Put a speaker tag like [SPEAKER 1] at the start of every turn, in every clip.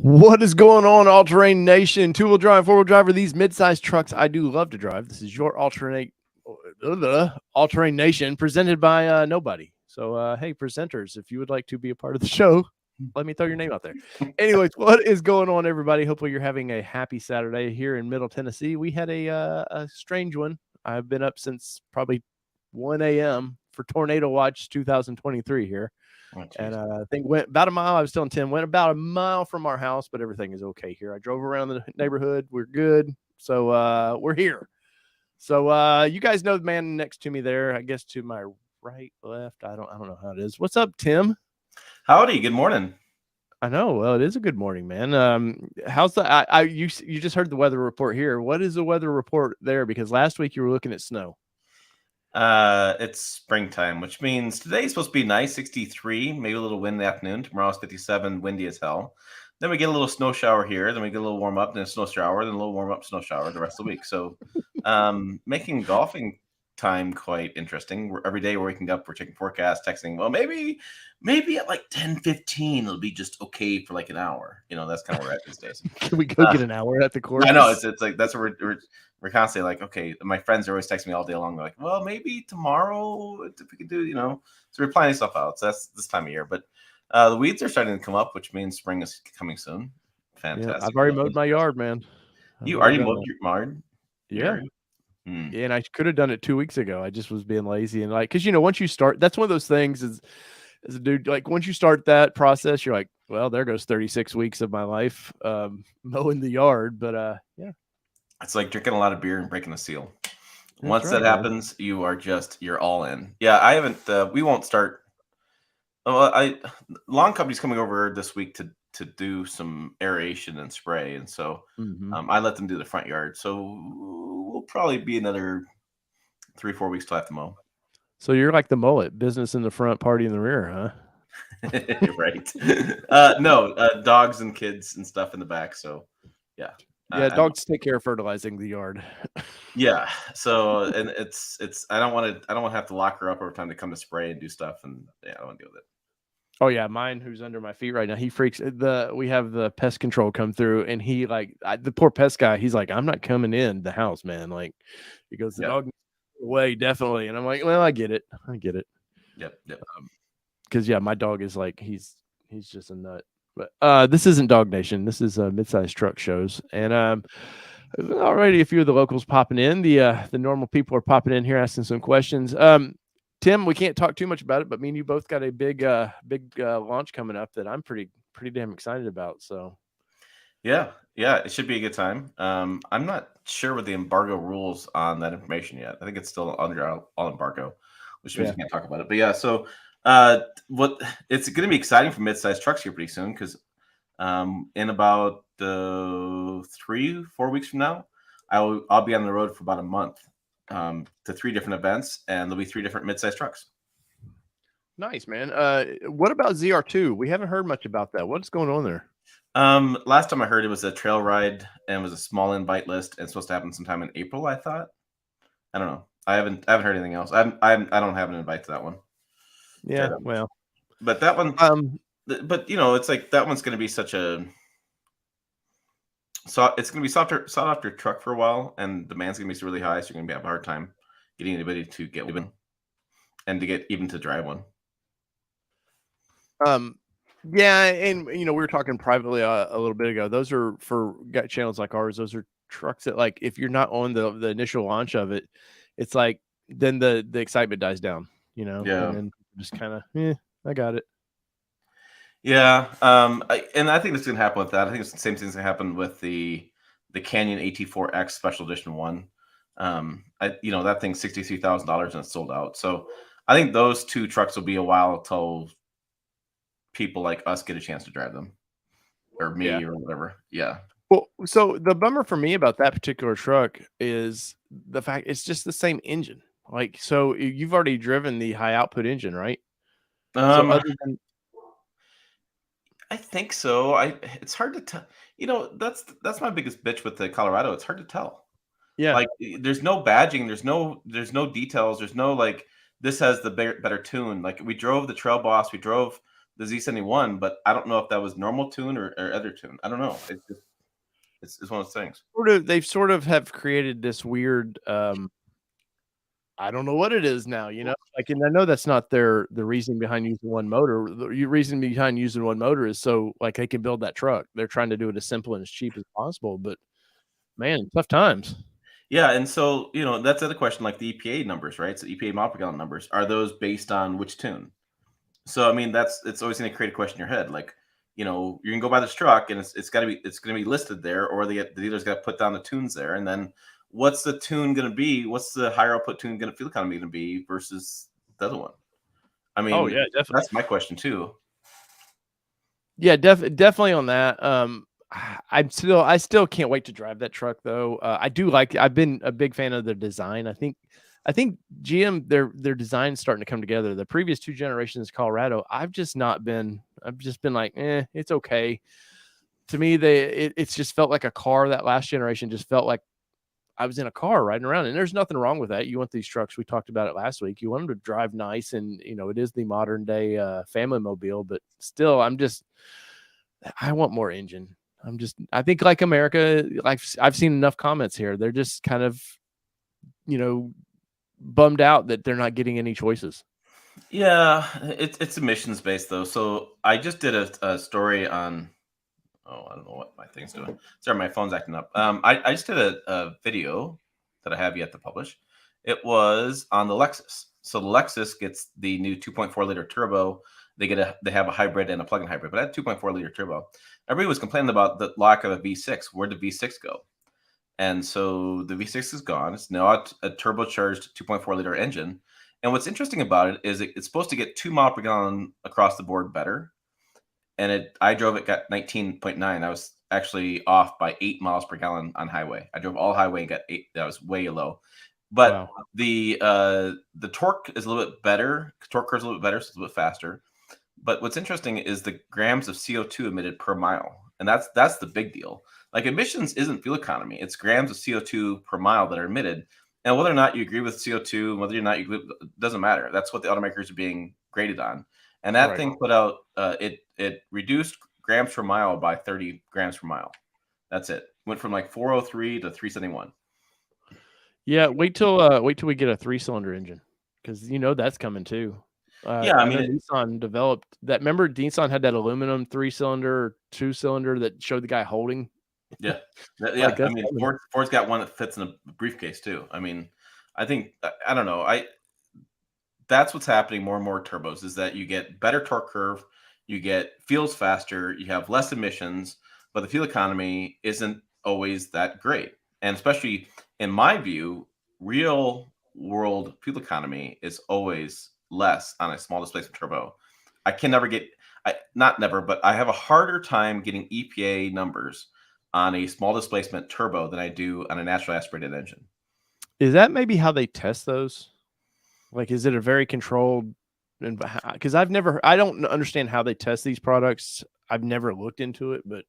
[SPEAKER 1] What is going on, all-terrain nation? Two-wheel drive, four-wheel drive are these mid-sized trucks I do love to drive. This is your all-terrain nation presented by nobody. So, hey, presenters, if you would like to be a part of the show, let me throw your name out there. Anyways, what is going on, everybody? Hopefully you're having a happy Saturday here in Middle Tennessee. We had a strange one. I've been up since probably 1 a.m. for Tornado Watch 2023 here.
[SPEAKER 2] Oh,
[SPEAKER 1] and I think went about a mile. I was telling Tim, went about a mile from our house, but everything is okay here. I drove around the neighborhood. We're good. So we're here. So you guys know the man next to me there, I guess to my right, left. I don't know how it is. What's up, Tim?
[SPEAKER 2] Howdy, good morning.
[SPEAKER 1] I know. Well, it is a good morning, man. How's the you just heard the weather report here. What is the weather report there? Because last week you were looking at snow.
[SPEAKER 2] It's springtime, which means today's supposed to be nice, 63, maybe a little wind in the afternoon. Tomorrow's 57, windy as hell. Then we get a little snow shower here. Then we get a little warm up, then a snow shower, then a little warm up, snow shower the rest of the week. So making golfing time quite interesting. Every day we're waking up, we're checking forecasts, texting, well, maybe at like 10:15 it'll be just okay for like an hour. That's kind of where we're at these days.
[SPEAKER 1] Can we go get an hour at the course?
[SPEAKER 2] I know it's like that's what we're constantly like, okay, my friends are always texting me all day long. They're like, well, maybe tomorrow if we could do, so we're planning stuff out. So that's this time of year. But the weeds are starting to come up, which means spring is coming soon. Fantastic.
[SPEAKER 1] Yeah, I've already mowed my yard, man.
[SPEAKER 2] You already mowed your yard?
[SPEAKER 1] Yeah. Yeah, and I could have done it 2 weeks ago. I just was being lazy and because once you start, that's one of those things as a dude, like once you start that process, you're like, well, there goes 36 weeks of my life mowing the yard. But yeah.
[SPEAKER 2] It's like drinking a lot of beer and breaking a seal.
[SPEAKER 1] That's
[SPEAKER 2] Once
[SPEAKER 1] right,
[SPEAKER 2] that happens, you're all in. Yeah, I haven't. We won't start. Lawn company's coming over this week to do some aeration and spray, and so I let them do the front yard. So we'll probably be another 3-4 weeks till I have to mow.
[SPEAKER 1] So you're like the mullet, business in the front, party in the rear, huh?
[SPEAKER 2] Right. No, dogs and kids and stuff in the back. So yeah.
[SPEAKER 1] Yeah, dogs take care of fertilizing the yard.
[SPEAKER 2] Yeah. So and it's I don't want to have to lock her up every time to come to spray and do stuff, and yeah, I don't want to deal with it.
[SPEAKER 1] Oh yeah, mine who's under my feet right now. He freaks. We have the pest control come through, and he the poor pest guy. He's like, I'm not coming in the house, man. Like, he goes, the dog away definitely, and I'm like, well, I get it.
[SPEAKER 2] Yep.
[SPEAKER 1] Because my dog is like he's just a nut. But this isn't Dog Nation. This is Midsize Truck Shows, and already a few of the locals popping in. The normal people are popping in here asking some questions. Tim, we can't talk too much about it, but me and you both got a big launch coming up that I'm pretty damn excited about. So,
[SPEAKER 2] yeah, it should be a good time. I'm not sure what the embargo rules on that information yet. I think it's still under all embargo, which means we can't talk about it. But yeah, so what it's going to be exciting for mid-sized trucks here pretty soon because in about 3-4 weeks from now, I'll be on the road for about a month. To 3 different events, and there'll be 3 different mid-sized trucks.
[SPEAKER 1] Nice, man. What about ZR2? We haven't heard much about that. What's going on there?
[SPEAKER 2] Last time I heard it was a trail ride and it was a small invite list and it's supposed to happen sometime in April, I thought. I don't know. I haven't heard anything else. I don't have an invite to that one.
[SPEAKER 1] Yeah, well.
[SPEAKER 2] But that one but it's like that one's going to be such a so it's going to be sought after truck for a while, and demand's going to be really high, so you're going to have a hard time getting anybody to get one and to get even to drive one.
[SPEAKER 1] Yeah, and we were talking privately a little bit ago. Those are for channels like ours. Those are trucks that if you're not on the initial launch of it, it's like then the excitement dies down.
[SPEAKER 2] Yeah,
[SPEAKER 1] and then just kind of I got it.
[SPEAKER 2] Yeah, and I think this is gonna happen with that. I think it's the same thing's gonna happen with the Canyon AT4X Special Edition 1. That thing's $63,000 and it's sold out. So I think those 2 trucks will be a while till people like us get a chance to drive them, or me, or whatever. Yeah.
[SPEAKER 1] Well, so the bummer for me about that particular truck is the fact it's just the same engine. So you've already driven the high output engine, right?
[SPEAKER 2] I think so. It's hard to tell. That's my biggest bitch with the Colorado. It's hard to tell.
[SPEAKER 1] Yeah.
[SPEAKER 2] There's no badging. There's no details. There's no this has the better tune. We drove the Trail Boss. We drove the Z71, but I don't know if that was normal tune or other tune. I don't know. It's one of those things.
[SPEAKER 1] They've sort of have created this weird, I don't know what it is now, like, and I know that's not the reason behind using one motor. The reason behind using one motor is so, like, they can build that truck. They're trying to do it as simple and as cheap as possible, but man, tough times.
[SPEAKER 2] Yeah, and so that's the other question, like the EPA numbers, right? So EPA mile per gallon numbers, are those based on which tune? So I mean, it's always going to create a question in your head, like you can go buy this truck and it's going to be listed there, or the dealer's got to put down the tunes there, and then what's the tune going to be? What's the higher output tune going to fuel economy going to be versus the other one? I
[SPEAKER 1] Oh,
[SPEAKER 2] mean,
[SPEAKER 1] yeah, definitely.
[SPEAKER 2] that's my question too.
[SPEAKER 1] Yeah, definitely on that. I still can't wait to drive that truck though. I've been a big fan of the design. I think GM their design's starting to come together. The previous 2 generations Colorado, I've just been like, it's okay. To me, it's just felt like a car. That last generation just felt like I was in a car riding around, and there's nothing wrong with that. You want these trucks, we talked about it last week. You want them to drive nice, and it is the modern day family mobile, but still, I want more engine. I think like America, like I've seen enough comments here. They're just kind of, you know, bummed out that they're not getting any choices.
[SPEAKER 2] Yeah, it's emissions based though. So I just did a story on. Oh, I don't know what my thing's doing. Sorry, my phone's acting up. I just did a video that I have yet to publish. It was on the Lexus. So the Lexus gets the new 2.4 liter turbo. They have a hybrid and a plug-in hybrid, but that 2.4 liter turbo. Everybody was complaining about the lack of a V6. Where'd the V6 go? And so the V6 is gone. It's now a turbocharged 2.4 liter engine. And what's interesting about it is it's supposed to get 2 mile per gallon across the board better. And I drove it, got 19.9. I was actually off by 8 miles per gallon on highway. I drove all highway and got 8. That was way low. But
[SPEAKER 1] Wow.
[SPEAKER 2] the torque is a little bit better. Torque curve is a little bit better, so it's a little bit faster. But what's interesting is the grams of CO2 emitted per mile. And that's the big deal. Like emissions isn't fuel economy. It's grams of CO2 per mile that are emitted. And whether or not you agree with CO2, whether or not you agree, it doesn't matter. That's what the automakers are being graded on. And that
[SPEAKER 1] Right.
[SPEAKER 2] thing put out it reduced grams per mile by 30 grams per mile. That's it. Went from like 403 to 371.
[SPEAKER 1] Yeah, wait till we get a 3-cylinder engine, because that's coming too.
[SPEAKER 2] Yeah, I
[SPEAKER 1] I know
[SPEAKER 2] mean,
[SPEAKER 1] Nissan developed that. Remember, Nissan had that aluminum 3-cylinder or 2-cylinder that showed the guy holding.
[SPEAKER 2] yeah,
[SPEAKER 1] Like,
[SPEAKER 2] yeah. I
[SPEAKER 1] that's
[SPEAKER 2] mean,
[SPEAKER 1] coming.
[SPEAKER 2] Ford's got one that fits in a briefcase too. I mean, I think I don't know. That's what's happening more and more turbos is that you get better torque curve, you get feels faster, you have less emissions, but the fuel economy isn't always that great. And especially in my view, real world fuel economy is always less on a small displacement turbo. I can never get I not never, but I have a harder time getting EPA numbers on a small displacement turbo than I do on a naturally aspirated engine.
[SPEAKER 1] Is that maybe how they test those? Like, is it a very controlled? Because I don't understand how they test these products. I've never looked into it, but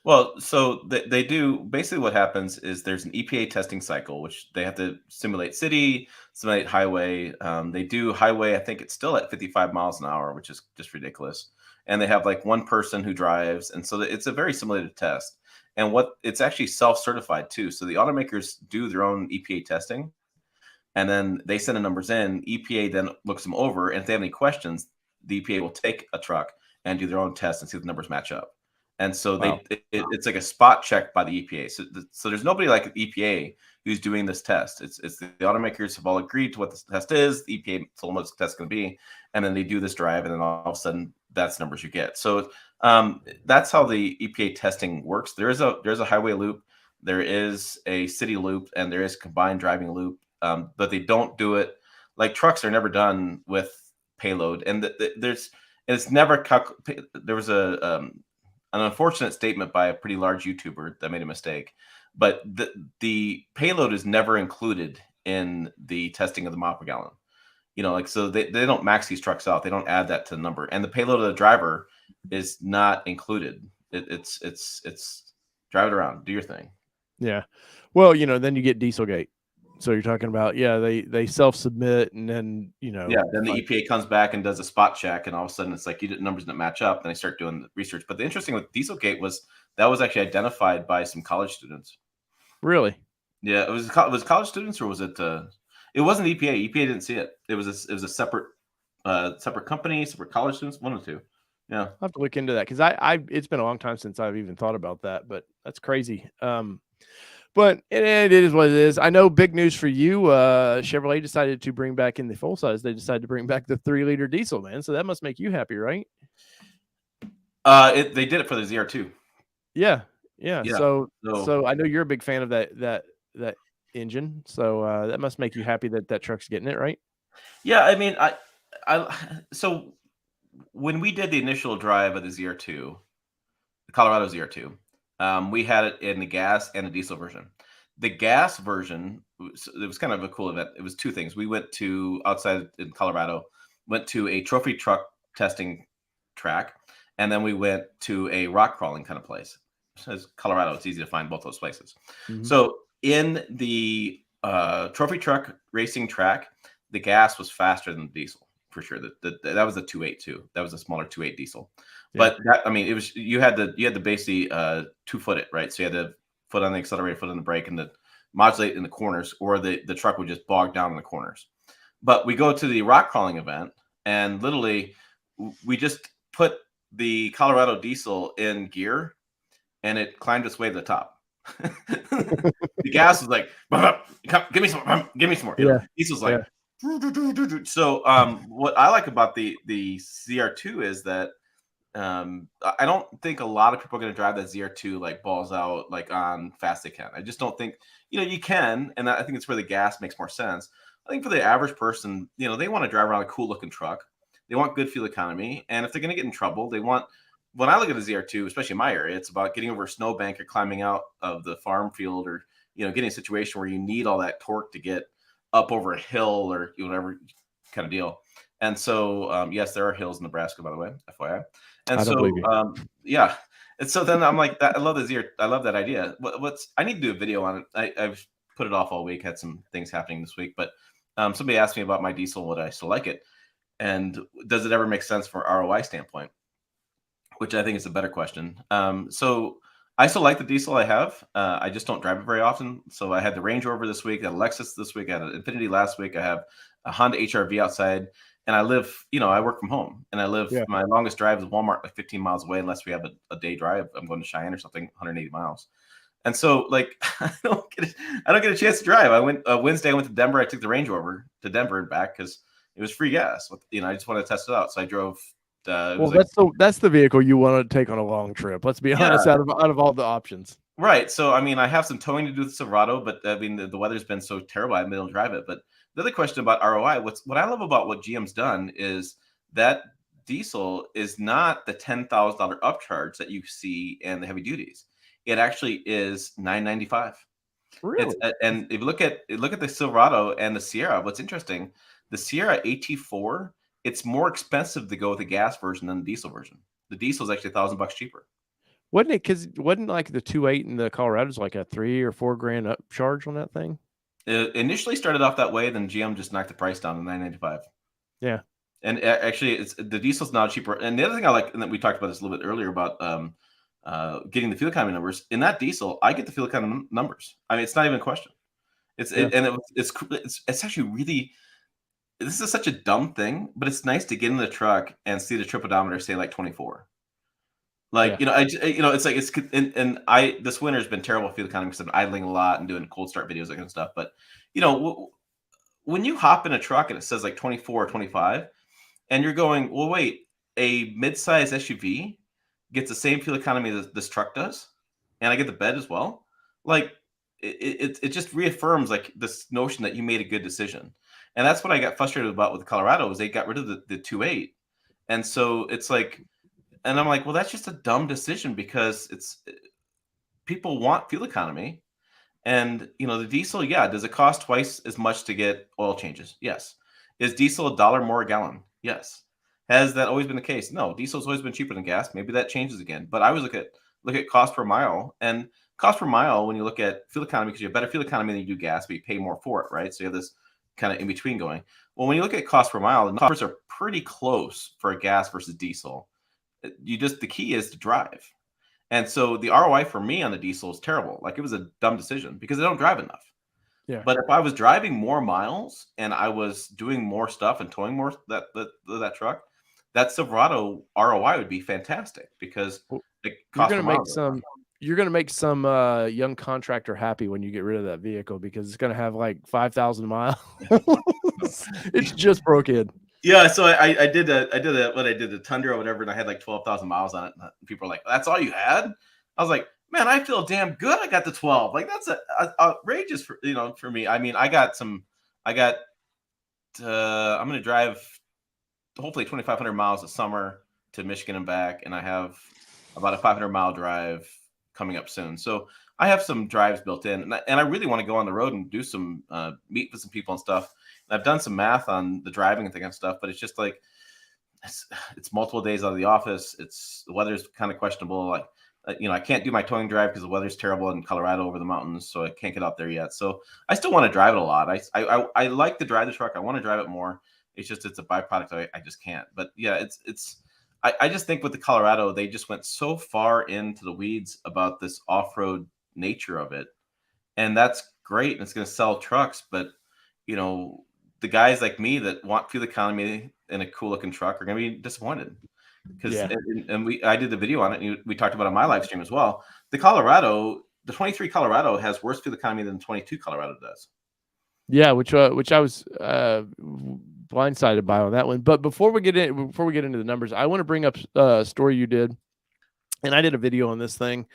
[SPEAKER 2] Well, so they do basically what happens is there's an EPA testing cycle, which they have to simulate city, simulate highway. They do highway, I think it's still at 55 miles an hour, which is just ridiculous. And they have like one person who drives. And so it's a very simulated test. And it's actually self certified too. So the automakers do their own EPA testing and then they send the numbers in. EPA then looks them over. And if they have any questions, the EPA will take a truck and do their own test and see if the numbers match up. And so
[SPEAKER 1] wow.
[SPEAKER 2] it's like a spot check by the EPA. So there's nobody like the EPA who's doing this test. It's the automakers have all agreed to what the test is. The EPA told them what the test is going to be, and then they do this drive, and then all of a sudden that's the numbers you get. So that's how the EPA testing works. There's a highway loop, there is a city loop, and there is combined driving loop. But they don't do it like trucks are never done with payload, and it's never there was an unfortunate statement by a pretty large YouTuber that made a mistake, but the payload is never included in the testing of the mile per gallon. Like so they don't max these trucks out. They don't add that to the number, and the payload of the driver is not included. It's drive it around, do your thing.
[SPEAKER 1] Yeah. Well, then you get Dieselgate. So you're talking about, they self-submit and then,
[SPEAKER 2] Yeah, then the
[SPEAKER 1] like
[SPEAKER 2] EPA comes back and does a spot check, and all of a sudden it's like numbers didn't match up. Then they start doing the research. But the interesting with Dieselgate was that was actually identified by some college students.
[SPEAKER 1] really?
[SPEAKER 2] Yeah, was college students or was it? It wasn't EPA. EPA didn't see it. It was a separate separate company, separate college students, one or two. Yeah.
[SPEAKER 1] I'll have to look into that because I it's been a long time since I've even thought about that, but that's crazy. But it is what it is. I know big news for you. Chevrolet decided to bring back in the full size. They decided to bring back the 3-liter diesel, man. So that must make you happy, right?
[SPEAKER 2] They did it for the ZR2.
[SPEAKER 1] Yeah, yeah.
[SPEAKER 2] Yeah.
[SPEAKER 1] So I know you're a big fan of that engine. So that must make you happy that truck's getting it, right?
[SPEAKER 2] Yeah, I mean, so when we did the initial drive of the ZR2, the Colorado ZR2, we had it in the gas and the diesel version. The gas version, it was kind of a cool event. It was two things. We went to outside in Colorado, went to a trophy truck testing track, and then we went to a rock crawling kind of place. As Colorado, it's easy to find both those places.
[SPEAKER 1] Mhm.
[SPEAKER 2] So in the trophy truck racing track, the gas was faster than the diesel for sure. That was a 2.8 too. That was a smaller 2.8 diesel.
[SPEAKER 1] Yeah.
[SPEAKER 2] But that, I mean, it was you had to basically 2-foot it, right? So you had to foot on the accelerator, foot on the brake, and the modulate in the corners, or the truck would just bog down in the corners. But we go to the rock crawling event, and literally we just put the Colorado diesel in gear, and it climbed its way to the top. The gas was like, give me some, give me some more.
[SPEAKER 1] Yeah.
[SPEAKER 2] Diesel's like, so what I like about the ZR2 is that I don't think a lot of people are going to drive that ZR2 like balls out like on fast they can. I just don't think you can, and I think it's where the gas makes more sense. I think for the average person, they want to drive around a cool looking truck. They want good fuel economy, and if they're going to get in trouble, they want. When I look at a ZR2, especially in my area, it's about getting over a snowbank or climbing out of the farm field, or getting a situation where you need all that torque to get up over a hill or whatever kind of deal. And so, yes, there are hills in Nebraska, by the way, FYI. And
[SPEAKER 1] I don't believe you.
[SPEAKER 2] yeah. And so then I'm like, I love I love that idea. I need to do a video on it. I've put it off all week. Had some things happening this week, but somebody asked me about my diesel. Would I still like it? And does it ever make sense from an ROI standpoint? Which I think is a better question. So I still like the diesel I have. I just don't drive it very often. So I had the Range Rover this week, I had a Lexus this week, I had an Infiniti last week. I have a Honda HR-V outside, and I live, I work from home, and I live.
[SPEAKER 1] Yeah.
[SPEAKER 2] My longest drive is Walmart, like 15 miles away, unless we have a day drive. I'm going to Cheyenne or something, 180 miles. And so, like, I don't get a chance to drive. I went Wednesday. I went to Denver. I took the Range Rover to Denver and back because it was free gas. I just wanted to test it out. So I drove.
[SPEAKER 1] Well, that's the vehicle you want to take on a long trip. Let's be honest. Out of all the options,
[SPEAKER 2] right? So I mean, I have some towing to do with Silverado, but I mean, the weather's been so terrible, I haven't been able to drive it. But the other question about ROI, what I love about what GM's done is that diesel is not the $10,000 upcharge that you see in the heavy duties. It actually is $995.
[SPEAKER 1] really.
[SPEAKER 2] And if you look at the Silverado and the Sierra, what's interesting, the Sierra AT4. It's more expensive to go with the gas version than the diesel version. The diesel is actually $1,000 cheaper.
[SPEAKER 1] Wasn't it? Because wasn't like the 2.8 in the Colorado's like a $3,000 or $4,000 upcharge on that thing?
[SPEAKER 2] It initially started off that way, then GM just knocked the price down to $995.
[SPEAKER 1] Yeah.
[SPEAKER 2] And actually, the diesel's now cheaper. And the other thing I like, and that we talked about this a little bit earlier about getting the fuel economy numbers. In that diesel, I get the fuel economy numbers. I mean, it's not even a question. It's actually really. This is such a dumb thing, but it's nice to get in the truck and see the trip odometer say like 24. Like, it's like this winter has been terrible for fuel economy because I'm idling a lot and doing cold start videos, that kind of stuff. But, when you hop in a truck and it says like 24 or 25, and you're going, well, wait, a midsize SUV gets the same fuel economy that this truck does, and I get the bed as well. Like, it just reaffirms like this notion that you made a good decision. And that's what I got frustrated about with Colorado is they got rid of the 2.8. And so it's like, and I'm like, well, that's just a dumb decision because people want fuel economy. And, the diesel, does it cost twice as much to get oil changes? Yes. Is diesel $1 more a gallon? Yes. Has that always been the case? No, diesel's always been cheaper than gas. Maybe that changes again. But I always look at cost per mile, and cost per mile, when you look at fuel economy, because you have better fuel economy than you do gas, but you pay more for it, right? So you have this kind of in between going. Well, when you look at cost per mile, the numbers are pretty close for a gas versus diesel. The key is to drive. And so the ROI for me on the diesel is terrible. Like, it was a dumb decision because I don't drive enough.
[SPEAKER 1] Yeah.
[SPEAKER 2] But if I was driving more miles and I was doing more stuff and towing more that truck, that Silverado ROI would be fantastic because
[SPEAKER 1] Well,
[SPEAKER 2] it
[SPEAKER 1] you're
[SPEAKER 2] cost per
[SPEAKER 1] gonna
[SPEAKER 2] mile.
[SPEAKER 1] make some. You're gonna make some young contractor happy when you get rid of that vehicle because it's gonna have like 5,000 miles. It's just broke in.
[SPEAKER 2] Yeah, so I did a Tundra or whatever, and I had like 12,000 miles on it. And people are like, "That's all you had?" I was like, "Man, I feel damn good. I got the 12. Like, that's outrageous for for me. I mean, I got. I'm going to drive hopefully 2,500 miles this summer to Michigan and back, and I have about a 500-mile drive coming up soon. So I have some drives built in, and I really want to go on the road and do some meet with some people and stuff. And I've done some math on the driving and thing stuff, but it's just like it's multiple days out of the office. The weather's kind of questionable. Like I can't do my towing drive because the weather's terrible in Colorado over the mountains, so I can't get out there yet. So I still want to drive it a lot. I like to drive the truck. I want to drive it more. It's a byproduct. I just can't. But yeah, I just think with the Colorado, they just went so far into the weeds about this off-road nature of it. And that's great. And it's going to sell trucks. But, the guys like me that want fuel economy in a cool looking truck are going to be disappointed. Because I did the video on it. And we talked about it on my live stream as well. The 23 Colorado has worse fuel economy than the 22 Colorado does.
[SPEAKER 1] Yeah, which I was blindsided by on that one. But before we get into the numbers, I want to bring up a story you did, and I did a video on this thing.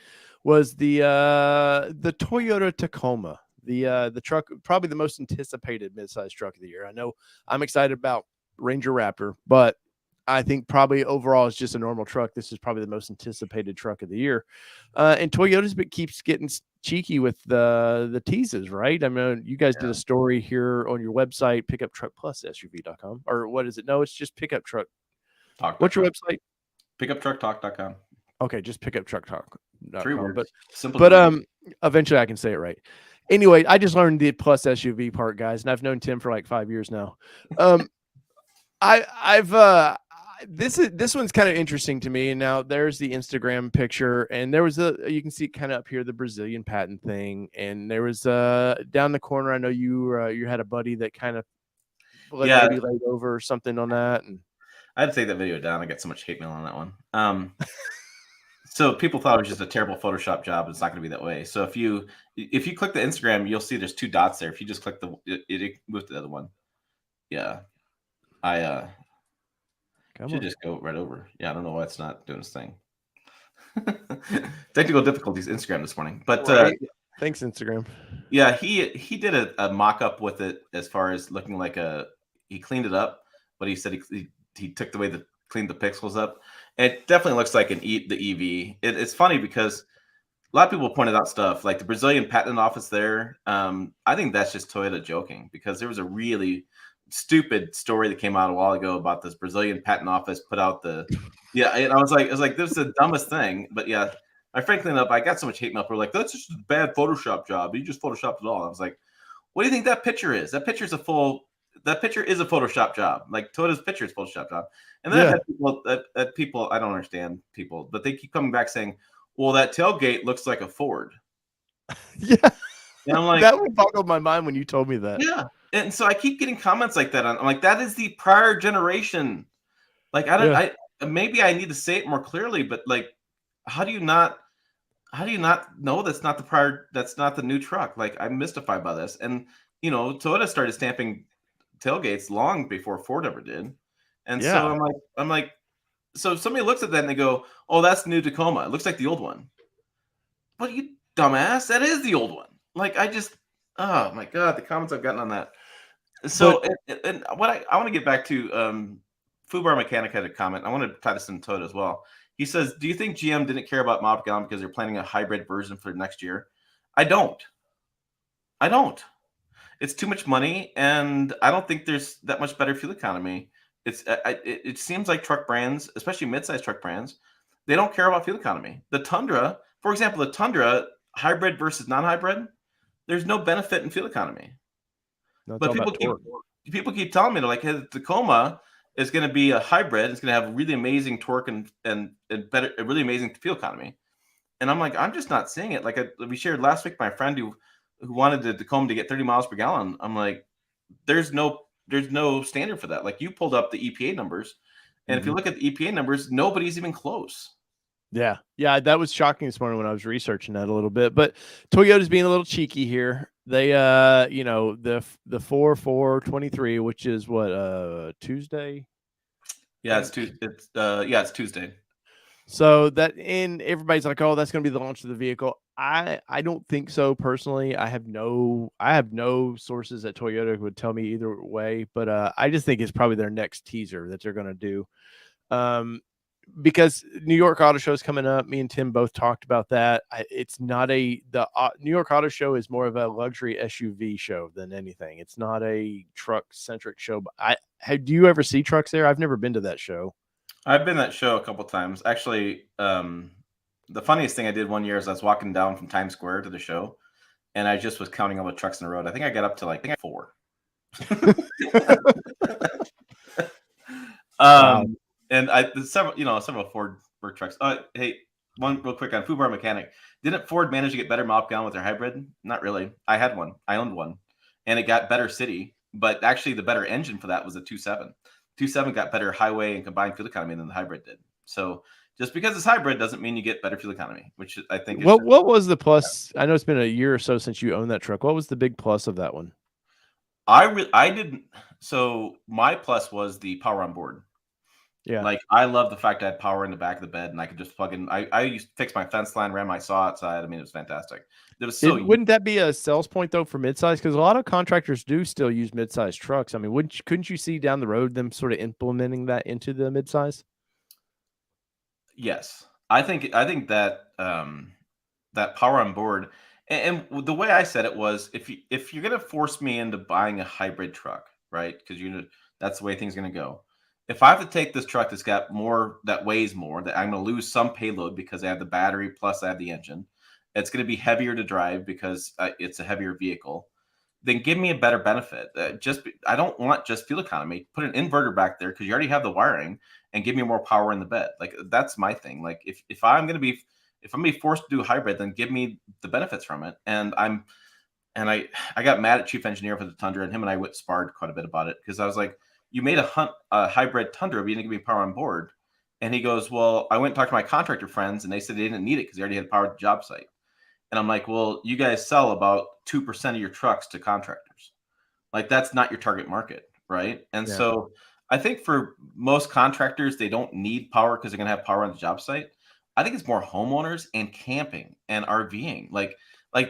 [SPEAKER 1] Was the Toyota Tacoma, the truck, probably the most anticipated midsize truck of the year. I know I'm excited about Ranger Raptor, but I think probably overall it's just a normal truck. This is probably the most anticipated truck of the year. And Toyota's keeps getting cheeky with the teases, right? I mean, you guys did a story here on your website, pickuptruckplussuv.com, or what is it? No, it's just pickup truck. What's your website?
[SPEAKER 2] Pickuptrucktalk.com.
[SPEAKER 1] Okay, just pickuptrucktalk.com.
[SPEAKER 2] 3 words.
[SPEAKER 1] But
[SPEAKER 2] Simple.
[SPEAKER 1] But eventually I can say it right. Anyway, I just learned the plus SUV part, guys, and I've known Tim for like 5 years now. This one's kind of interesting to me. And now there's the Instagram picture, and there was you can see kind of up here the Brazilian patent thing, and there was down the corner. I know you had a buddy that kind of maybe laid over or something on that, and
[SPEAKER 2] I had to take that video down. I got so much hate mail on that one. So people thought it was just a terrible Photoshop job. It's not going to be that way. So if you click the Instagram, you'll see there's 2 dots there. If you just click it moved to the other one. Yeah, I should just go right over. Yeah, I don't know why it's not doing its thing. Technical difficulties Instagram this morning, but
[SPEAKER 1] thanks Instagram.
[SPEAKER 2] Yeah, he did a mock-up with it as far as looking like he cleaned it up, but he said he took the way that cleaned the pixels up. It definitely looks like the EV. It's funny because a lot of people pointed out stuff like the Brazilian patent office there. I think that's just Toyota joking, because there was a really stupid story that came out a while ago about this Brazilian patent office put out and I was like, this is the dumbest thing. But yeah, my friend cleaned up. I got so much hate mail. People were like, that's just a bad Photoshop job. You just Photoshopped it all. I was like, what do you think that picture is? That picture is a Photoshop job. Like Toyota's picture is a Photoshop job. And then I've had people, I don't understand people, but they keep coming back saying, well, that tailgate looks like a Ford.
[SPEAKER 1] Yeah.
[SPEAKER 2] And I'm like,
[SPEAKER 1] that would boggled my mind when you told me that.
[SPEAKER 2] Yeah. And so I keep getting comments like that. I'm like, that is the prior generation. Like, maybe I need to say it more clearly, but like, how do you not know that's not the new truck? Like, I'm mystified by this. And, Toyota started stamping tailgates long before Ford ever did. And so I'm like, so somebody looks at that and they go, oh, that's the new Tacoma. It looks like the old one. But you dumbass, that is the old one. Like, oh my God, the comments I've gotten on that. So, and what I want to get back to, Fubar Mechanic had a comment. I want to tie this in Toyota as well. He says, do you think GM didn't care about mile per gallon because they're planning a hybrid version for next year? I don't. It's too much money, and I don't think there's that much better fuel economy. It seems like truck brands, especially mid-sized truck brands, they don't care about fuel economy. The Tundra, for example, hybrid versus non-hybrid, there's no benefit in fuel economy.
[SPEAKER 1] No, it's
[SPEAKER 2] But
[SPEAKER 1] all about torque.
[SPEAKER 2] people keep telling me, they're like, hey, the Tacoma is going to be a hybrid. It's going to have really amazing torque and better, really amazing fuel economy. And I'm like, I'm just not seeing it. Like we shared last week, my friend who wanted the Tacoma to get 30 miles per gallon. I'm like, there's no standard for that. Like you pulled up the EPA numbers, and if you look at the EPA numbers, nobody's even close.
[SPEAKER 1] Yeah. Yeah. That was shocking this morning when I was researching that a little bit. But Toyota's being a little cheeky here. They the 4/4/23, which is what, Tuesday?
[SPEAKER 2] Yeah, it's Tuesday.
[SPEAKER 1] So everybody's like, oh, that's gonna be the launch of the vehicle. I don't think so personally. I have no sources that Toyota would tell me either way, but I just think it's probably their next teaser that they're gonna do. Because New York Auto Show is coming up. Me and Tim both talked about that. It's not the New York Auto Show is more of a luxury SUV show than anything. It's not a truck centric show. But do you ever see trucks there? I've never been to that show.
[SPEAKER 2] I've been to that show a couple times. Actually, the funniest thing I did one year is I was walking down from Times Square to the show, and I just was counting all the trucks in the road. I think I got up to like 4.
[SPEAKER 1] Wow.
[SPEAKER 2] And several Ford work trucks. Hey, one real quick on Fubar Mechanic. Didn't Ford manage to get better mile per gallon with their hybrid? Not really. I had one. I owned one, and it got better city. But actually, the better engine for that was a 2.7. 2.7 got better highway and combined fuel economy than the hybrid did. So just because it's hybrid doesn't mean you get better fuel economy, which I think is
[SPEAKER 1] what was the plus? I know it's been a year or so since you owned that truck. What was the big plus of that one?
[SPEAKER 2] I didn't. So my plus was the power on board.
[SPEAKER 1] Yeah.
[SPEAKER 2] Like I love the fact I had power in the back of the bed and I could just plug in. I used to fix my fence line, ran my saw outside. I mean, it was fantastic. It was so.
[SPEAKER 1] Wouldn't that be a sales point though for midsize? Because a lot of contractors do still use midsize trucks. I mean, couldn't you see down the road them sort of implementing that into the midsize?
[SPEAKER 2] Yes, I think that that power on board, and the way I said it was, if you're gonna force me into buying a hybrid truck, right? Because that's the way things are gonna go. If I have to take this truck that's got more, that weighs more, that I'm gonna lose some payload because I have the battery plus I have the engine. It's gonna be heavier to drive because it's a heavier vehicle. Then give me a better benefit. I don't want just fuel economy. Put an inverter back there because you already have the wiring, and give me more power in the bed. Like that's my thing. Like if I'm gonna be forced to do a hybrid, then give me the benefits from it. And I got mad at chief engineer for the Tundra, and him and I sparred quite a bit about it because I was like, you made a hybrid Tundra, but you didn't give me power on board. And he goes, well, I went and talked to my contractor friends, and they said they didn't need it because they already had power at the job site. And I'm like, well, you guys sell about 2% of your trucks to contractors. Like that's not your target market, right? And so I think for most contractors, they don't need power because they're going to have power on the job site. I think it's more homeowners and camping and RVing. Like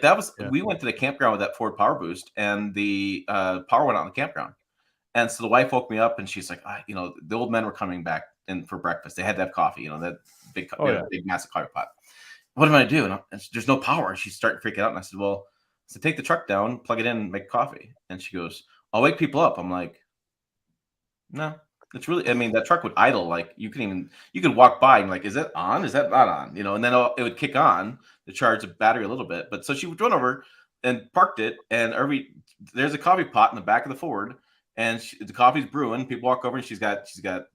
[SPEAKER 2] that was, we went to the campground with that Ford Power Boost, and the power went out in the campground. And so the wife woke me up, and she's like, the old men were coming back in for breakfast. They had to have coffee, that big, big massive coffee pot. What am I going to do? And there's no power. And she's starting to freak out. And I said, well, take the truck down, plug it in, and make coffee. And she goes, I'll wake people up. I'm like, no, it's really, I mean, that truck would idle. Like you could walk by and like, is that on? Is that not on? And then it would kick on to charge the battery a little bit. But so she would run over and parked it. And there's a coffee pot in the back of the Ford, and the coffee's brewing. People walk over, and she's got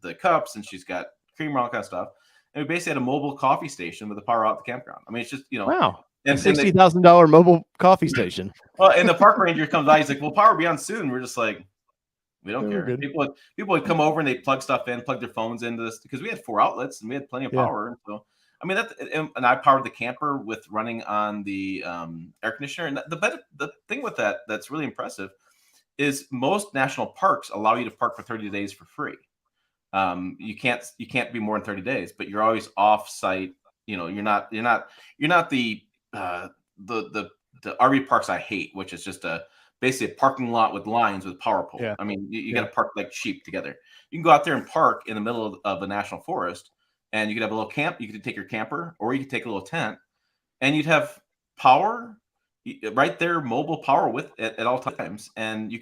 [SPEAKER 2] the cups, and she's got creamer, all that kind of stuff. And we basically had a mobile coffee station with the power out the campground. I mean, it's just,
[SPEAKER 1] wow. And $60,000 mobile coffee station.
[SPEAKER 2] Well, and the park ranger comes by. He's like, "Well, power will be on soon." We're just like, we don't care.
[SPEAKER 1] Good.
[SPEAKER 2] People would come over and they plug stuff in, plug their phones into this because we had 4 outlets and we had plenty of power. And so, I mean, and I powered the camper with running on the air conditioner. And the thing with that's really impressive is most national parks allow you to park for 30 days for free. You can't be more than 30 days, but you're always off site. You're not the RV parks I hate, which is just basically a parking lot with lines with power pole.
[SPEAKER 1] Yeah.
[SPEAKER 2] I mean, you got to park like sheep together. You can go out there and park in the middle of a national forest, and you could have a little camp. You could take your camper, or you could take a little tent, and you'd have power right there, mobile power with at all times. And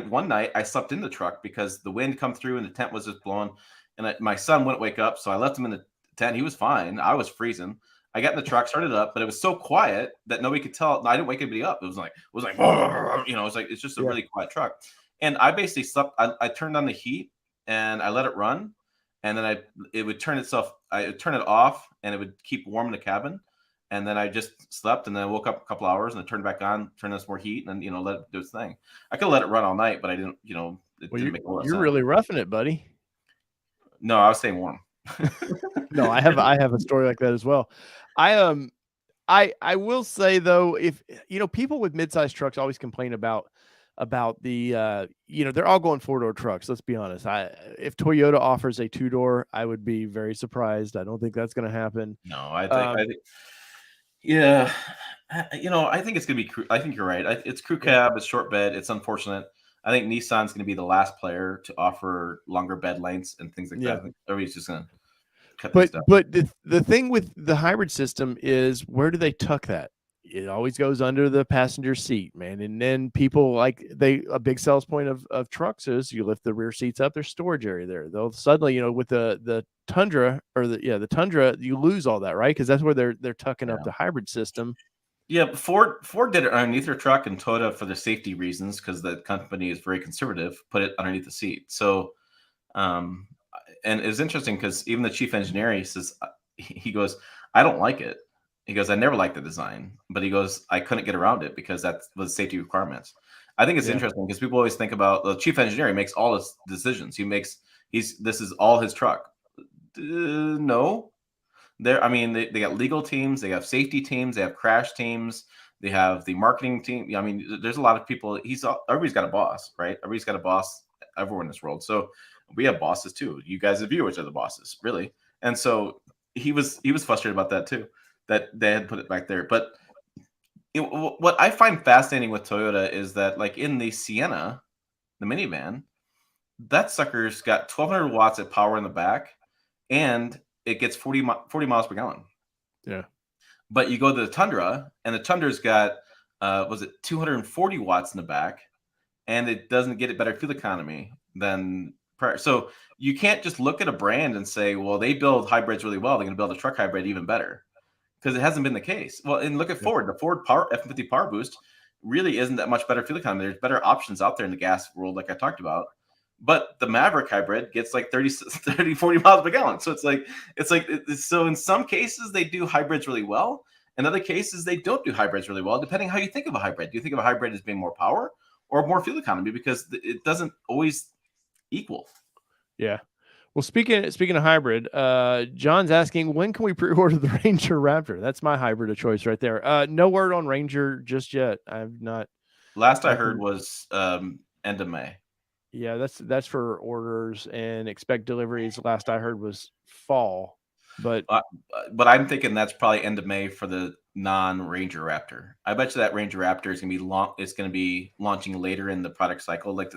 [SPEAKER 2] one night I slept in the truck because the wind come through and the tent was just blowing, and my son wouldn't wake up, so I left him in the tent. He was fine. I was freezing. I got in the truck, started it up, but it was so quiet that nobody could tell. I didn't wake anybody up. It was like, you know, it's just a
[SPEAKER 1] Yeah.
[SPEAKER 2] really quiet truck. And I basically slept. I turned on the heat and I let it run, and then it would turn itself. I would turn it off, and it would keep warm in the cabin. And then I just slept, and then I woke up a couple hours, and I turned it back on, turned on some more heat, and then let it do its thing. I could let it run all night, but I didn't. It
[SPEAKER 1] Well,
[SPEAKER 2] didn't make a lot of
[SPEAKER 1] you're
[SPEAKER 2] sense.
[SPEAKER 1] really roughing it, buddy.
[SPEAKER 2] No, I was staying warm.
[SPEAKER 1] No, I have a story like that as well. I will say though, if people with midsize trucks always complain about the they're all going 4-door trucks. Let's be honest. If Toyota offers a 2-door, I would be very surprised. I don't think that's going to happen.
[SPEAKER 2] No, I think yeah, I think it's gonna be crew. I think you're right. It's crew cab. It's short bed. It's unfortunate. I think Nissan's going to be the last player to offer longer bed lengths and things like that. I think everybody's just going to cut things down.
[SPEAKER 1] But the thing with the hybrid system is, where do they tuck that? It always goes under the passenger seat, man. And then people a big sales point of trucks is you lift the rear seats up, there's storage area there. They'll suddenly, with the Tundra or the Tundra, you lose all that, right? Because that's where they're tucking up the hybrid system.
[SPEAKER 2] Yeah, Ford did it underneath their truck, and Toyota, for the safety reasons, because the company is very conservative, put it underneath the seat. So, and it was interesting because even the chief engineer, he says, he goes, I don't like it. He goes, I never liked the design, but he goes, I couldn't get around it because that was safety requirements. I think it's interesting because people always think about the chief engineer. He makes all his decisions. This is all his truck. No. They got legal teams, they have safety teams, they have crash teams, they have the marketing team. I mean, there's a lot of people. Everybody's got a boss, right? Everybody's got a boss everywhere in this world. So we have bosses too. You guys, the viewers, are the bosses, really. And so he was frustrated about that too, that they had put it back there. But what I find fascinating with Toyota is that, like in the Sienna, the minivan, that sucker's got 1,200 watts of power in the back, and it gets 40 miles per gallon.
[SPEAKER 1] Yeah.
[SPEAKER 2] But you go to the Tundra, and the Tundra's got, 240 watts in the back, and it doesn't get a better fuel economy than prior. So you can't just look at a brand and say, well, they build hybrids really well, they're going to build a truck hybrid even better, because it hasn't been the case. Well, and look at Ford. The Ford F-150 Power Boost really isn't that much better fuel economy. There's better options out there in the gas world, like I talked about. But the Maverick hybrid gets like 30, 40 miles per gallon. So so in some cases they do hybrids really well. In other cases, they don't do hybrids really well, depending how you think of a hybrid. Do you think of a hybrid as being more power or more fuel economy? Because it doesn't always equal.
[SPEAKER 1] Yeah. Well, speaking of hybrid, John's asking, when can we pre-order the Ranger Raptor? That's my hybrid of choice right there. No word on Ranger just yet. I've not.
[SPEAKER 2] Last I heard was end of May.
[SPEAKER 1] Yeah, that's for orders, and expect deliveries. Last I heard was fall, but
[SPEAKER 2] I'm thinking that's probably end of May for the non-Ranger Raptor. I bet you that Ranger Raptor is going to be It's going to be launching later in the product cycle. Like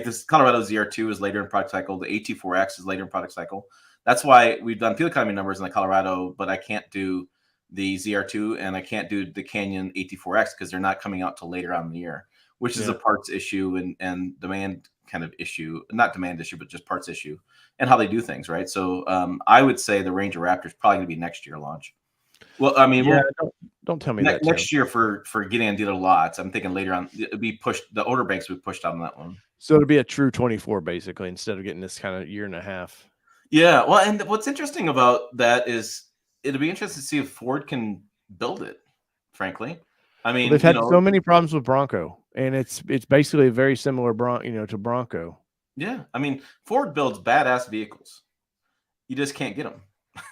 [SPEAKER 2] this Colorado ZR2 is later in product cycle. The AT4X is later in product cycle. That's why we've done fuel economy numbers in the Colorado, but I can't do the ZR2 and I can't do the Canyon AT4X because they're not coming out till later on in the year, which is a parts issue and demand kind of issue, not demand issue, but just parts issue and how they do things, right? So I would say the Ranger Raptor is probably going to be next year launch. Well, I mean,
[SPEAKER 1] don't tell me that
[SPEAKER 2] next year for getting on dealer lots. I'm thinking later on it'll be pushed. The order banks will be pushed out on that one.
[SPEAKER 1] So it'll be a true 24 basically, instead of getting this kind of year and a half.
[SPEAKER 2] Yeah. Well, and what's interesting about that is it'll be interesting to see if Ford can build it. Frankly, I mean,
[SPEAKER 1] they've had so many problems with Bronco, and it's basically a very similar to Bronco.
[SPEAKER 2] Yeah, I mean, Ford builds badass vehicles. You just can't get them.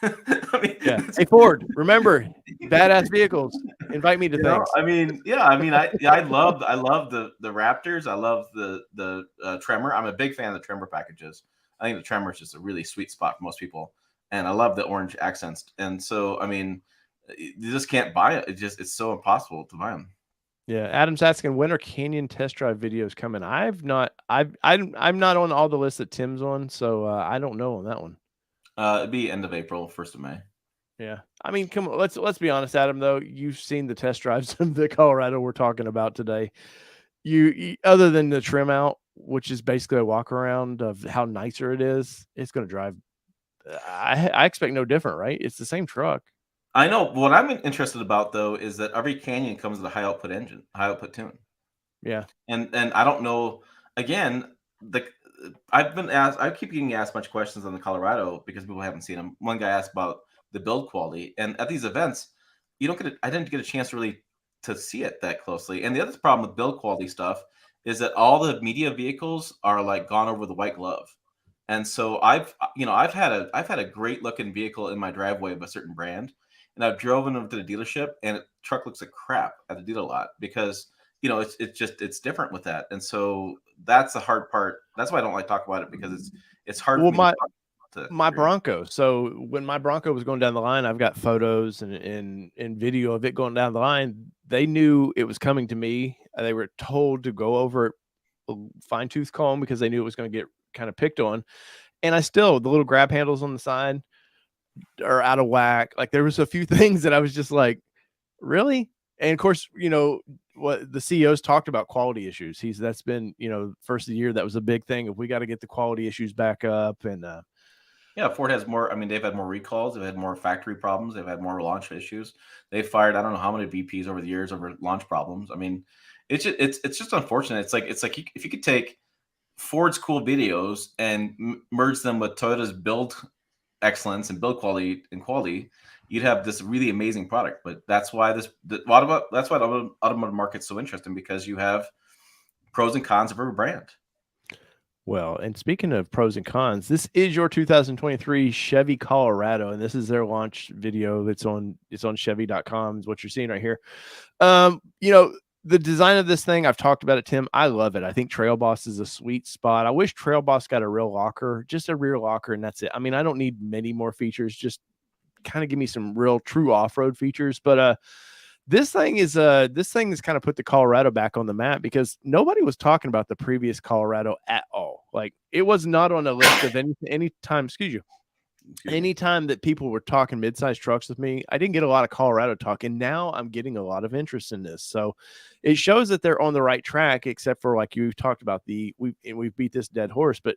[SPEAKER 1] I mean, yeah. Hey Ford, remember, badass vehicles. Invite me to things.
[SPEAKER 2] I love the Raptors. I love the Tremor. I'm a big fan of the Tremor packages. I think the Tremor is just a really sweet spot for most people, and I love the orange accents. And so, I mean, you just can't buy it. It's so impossible to buy them.
[SPEAKER 1] Yeah, Adam's asking, when are Canyon test drive videos coming? I'm not on all the lists that Tim's on, so I don't know on that one.
[SPEAKER 2] It'd be end of April, 1st of May.
[SPEAKER 1] Yeah, I mean, come on, let's be honest, Adam. Though you've seen the test drives of the Colorado we're talking about today, you other than the trim out, which is basically a walk around of how nicer it is, it's going to drive. I expect no different, right? It's the same truck.
[SPEAKER 2] I know. What I'm interested about though is that every Canyon comes with a high output engine, high output tune.
[SPEAKER 1] Yeah.
[SPEAKER 2] And I don't know. Again, the I've been asked. I keep getting asked much questions on the Colorado because people haven't seen them. One guy asked about the build quality, and at these events, you don't get. I didn't get a chance really to see it that closely. And the other problem with build quality stuff is that all the media vehicles are like gone over the white glove. And so I've had a great looking vehicle in my driveway of a certain brand, and I've driven them to the dealership, and the truck looks like crap at the dealer lot because it's different with that. And so that's the hard part. That's why I don't like talk about it because it's hard for
[SPEAKER 1] Well,
[SPEAKER 2] me to
[SPEAKER 1] my
[SPEAKER 2] talk to
[SPEAKER 1] my
[SPEAKER 2] experience.
[SPEAKER 1] Bronco. So when my Bronco was going down the line, I've got photos and video of it going down the line. They knew it was coming to me. They were told to go over it fine tooth comb because they knew it was going to get kind of picked on. And I still, the little grab handles on the side are out of whack. Like there was a few things that I was just like, really? And of course, what the CEO's talked about quality issues. That's been, first of the year, that was a big thing. If we got to get the quality issues back up and
[SPEAKER 2] Yeah, Ford has more. I mean, they've had more recalls. They've had more factory problems. They've had more launch issues. They've fired I don't know how many VPs over the years over launch problems. I mean, it's just unfortunate. It's like if you could take Ford's cool videos and merge them with Toyota's build excellence and build quality, you'd have this really amazing product. But that's why that's why the automotive market's so interesting because you have pros and cons of every brand.
[SPEAKER 1] well, and speaking of pros and cons, this is your 2023 Chevy Colorado, and this is their launch video. It's on Chevy.com is what you're seeing right here. Um, you know, the design of this thing, I've talked about it, Tim. I love it. I think Trail Boss is a sweet spot. I wish Trail Boss got a real locker, just a rear locker, and that's it. I mean, I don't need many more features. Just kind of give me some real true off-road features. But this thing has kind of put the Colorado back on the map because nobody was talking about the previous Colorado at all. Like it was not on a list of any time, excuse you,
[SPEAKER 2] Excuse me.
[SPEAKER 1] anytime that people were talking midsize trucks with me. I didn't get a lot of Colorado talk, and now I'm getting a lot of interest in this. So it shows that they're on the right track, except for like you've talked about we've beat this dead horse, but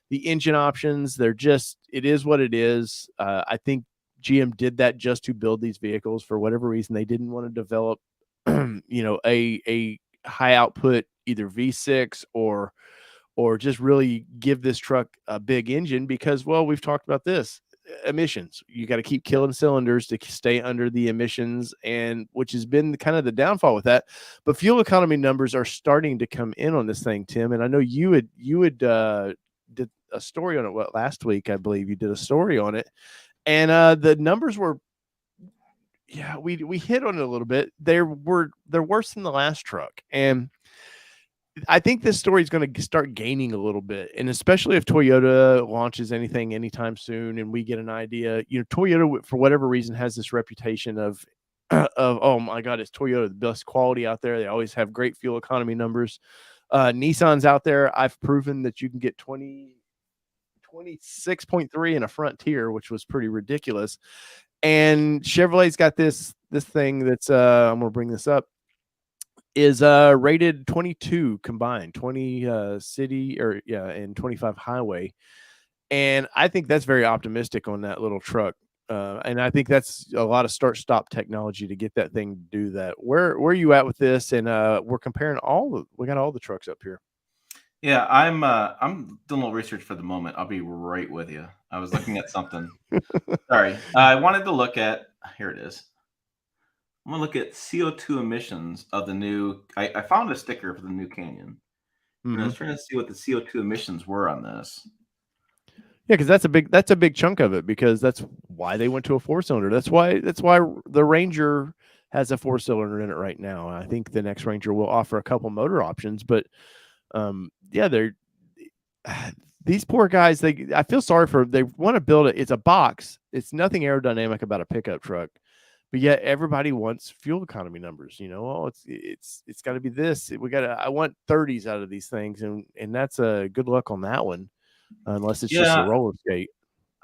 [SPEAKER 1] the engine options, it is what it is. I think GM did that just to build these vehicles for whatever reason. They didn't want to develop, a high output either V6 or just really give this truck a big engine because, well, we've talked about this emissions. You got to keep killing cylinders to stay under the emissions, and which has been kind of the downfall with that. But fuel economy numbers are starting to come in on this thing, Tim. And I know you had did a story on it last week. I believe you did a story on it, and the numbers were, yeah, we hit on it a little bit. They're worse than the last truck, and I think this story is going to start gaining a little bit, and especially if Toyota launches anything anytime soon, and we get an idea. Toyota, for whatever reason, has this reputation of oh my god, it's Toyota, the best quality out there. They always have great fuel economy numbers. Nissan's out there. I've proven that you can get 26.3 in a Frontier, which was pretty ridiculous. And Chevrolet's got this thing that's I'm gonna bring this up, is rated 22 combined, 20 city or yeah, and 25 highway. And I think that's very optimistic on that little truck. And I think that's a lot of start stop technology to get that thing to do that. Where are you at with this? And we're comparing we got all the trucks up here.
[SPEAKER 2] Yeah, I'm doing a little research for the moment. I'll be right with you. I was looking at something. Sorry. I wanted to look at here it is. I'm gonna look at CO2 emissions of the new. I found a sticker for the new Canyon, and I
[SPEAKER 1] Hmm.
[SPEAKER 2] was trying to see what the CO2 emissions were on this.
[SPEAKER 1] Yeah, because that's a big chunk of it because that's why they went to a four cylinder. That's why the Ranger has a four cylinder in it right now. I think the next Ranger will offer a couple motor options, but yeah, they're these poor guys. I feel sorry for. They want to build it. It's a box. It's nothing aerodynamic about a pickup truck, but yet everybody wants fuel economy numbers. Oh, it's got to be this. I want 30s out of these things, and that's a good luck on that one, unless it's just a
[SPEAKER 2] Yeah,
[SPEAKER 1] roller skate.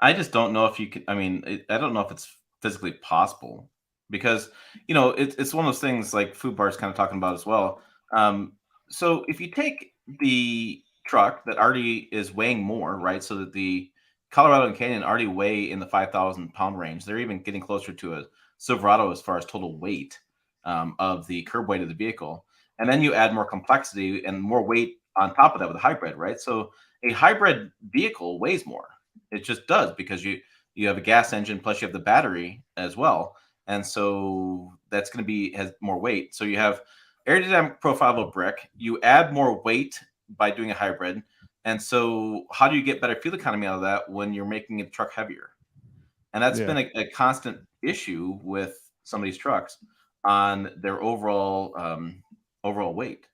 [SPEAKER 2] I just don't know if you can. I mean, I don't know if it's physically possible because it's one of those things like Food Bar is kind of talking about as well. Um, so if you take the truck that already is weighing more, right? So that the Colorado and Canyon already weigh in the 5,000 pound range. They're even getting closer to a Silverado as far as total weight of the curb weight of the vehicle. And then you add more complexity and more weight on top of that with a hybrid, right? So a hybrid vehicle weighs more. It just does because you have a gas engine plus you have the battery as well, and so that's going to be has more weight. So you have aerodynamic profile of a brick. You add more weight by doing a hybrid, and so how do you get better fuel economy out of that when you're making a truck heavier? And that's been a constant issue with some of these trucks on their overall weight.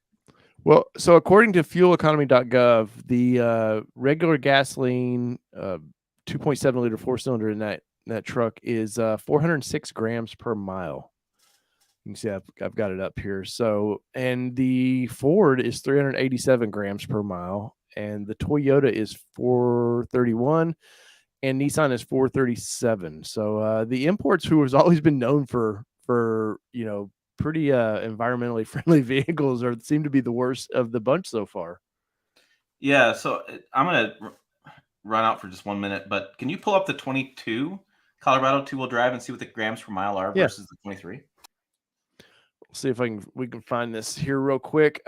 [SPEAKER 1] Well, so according to fueleconomy.gov, the regular gasoline 2.7 liter 4-cylinder in that truck is 406 grams per mile. You can see I've got it up here. So, and the Ford is 387 grams per mile, and the Toyota is 431, and Nissan is 437. So the imports, who has always been known for pretty environmentally friendly vehicles, seem to be the worst of the bunch so far.
[SPEAKER 2] Yeah, so I'm gonna run out for just 1 minute, but can you pull up the 22 Colorado 2-wheel drive and see what the grams per mile are versus the 23?
[SPEAKER 1] We'll see if we can find this here real quick.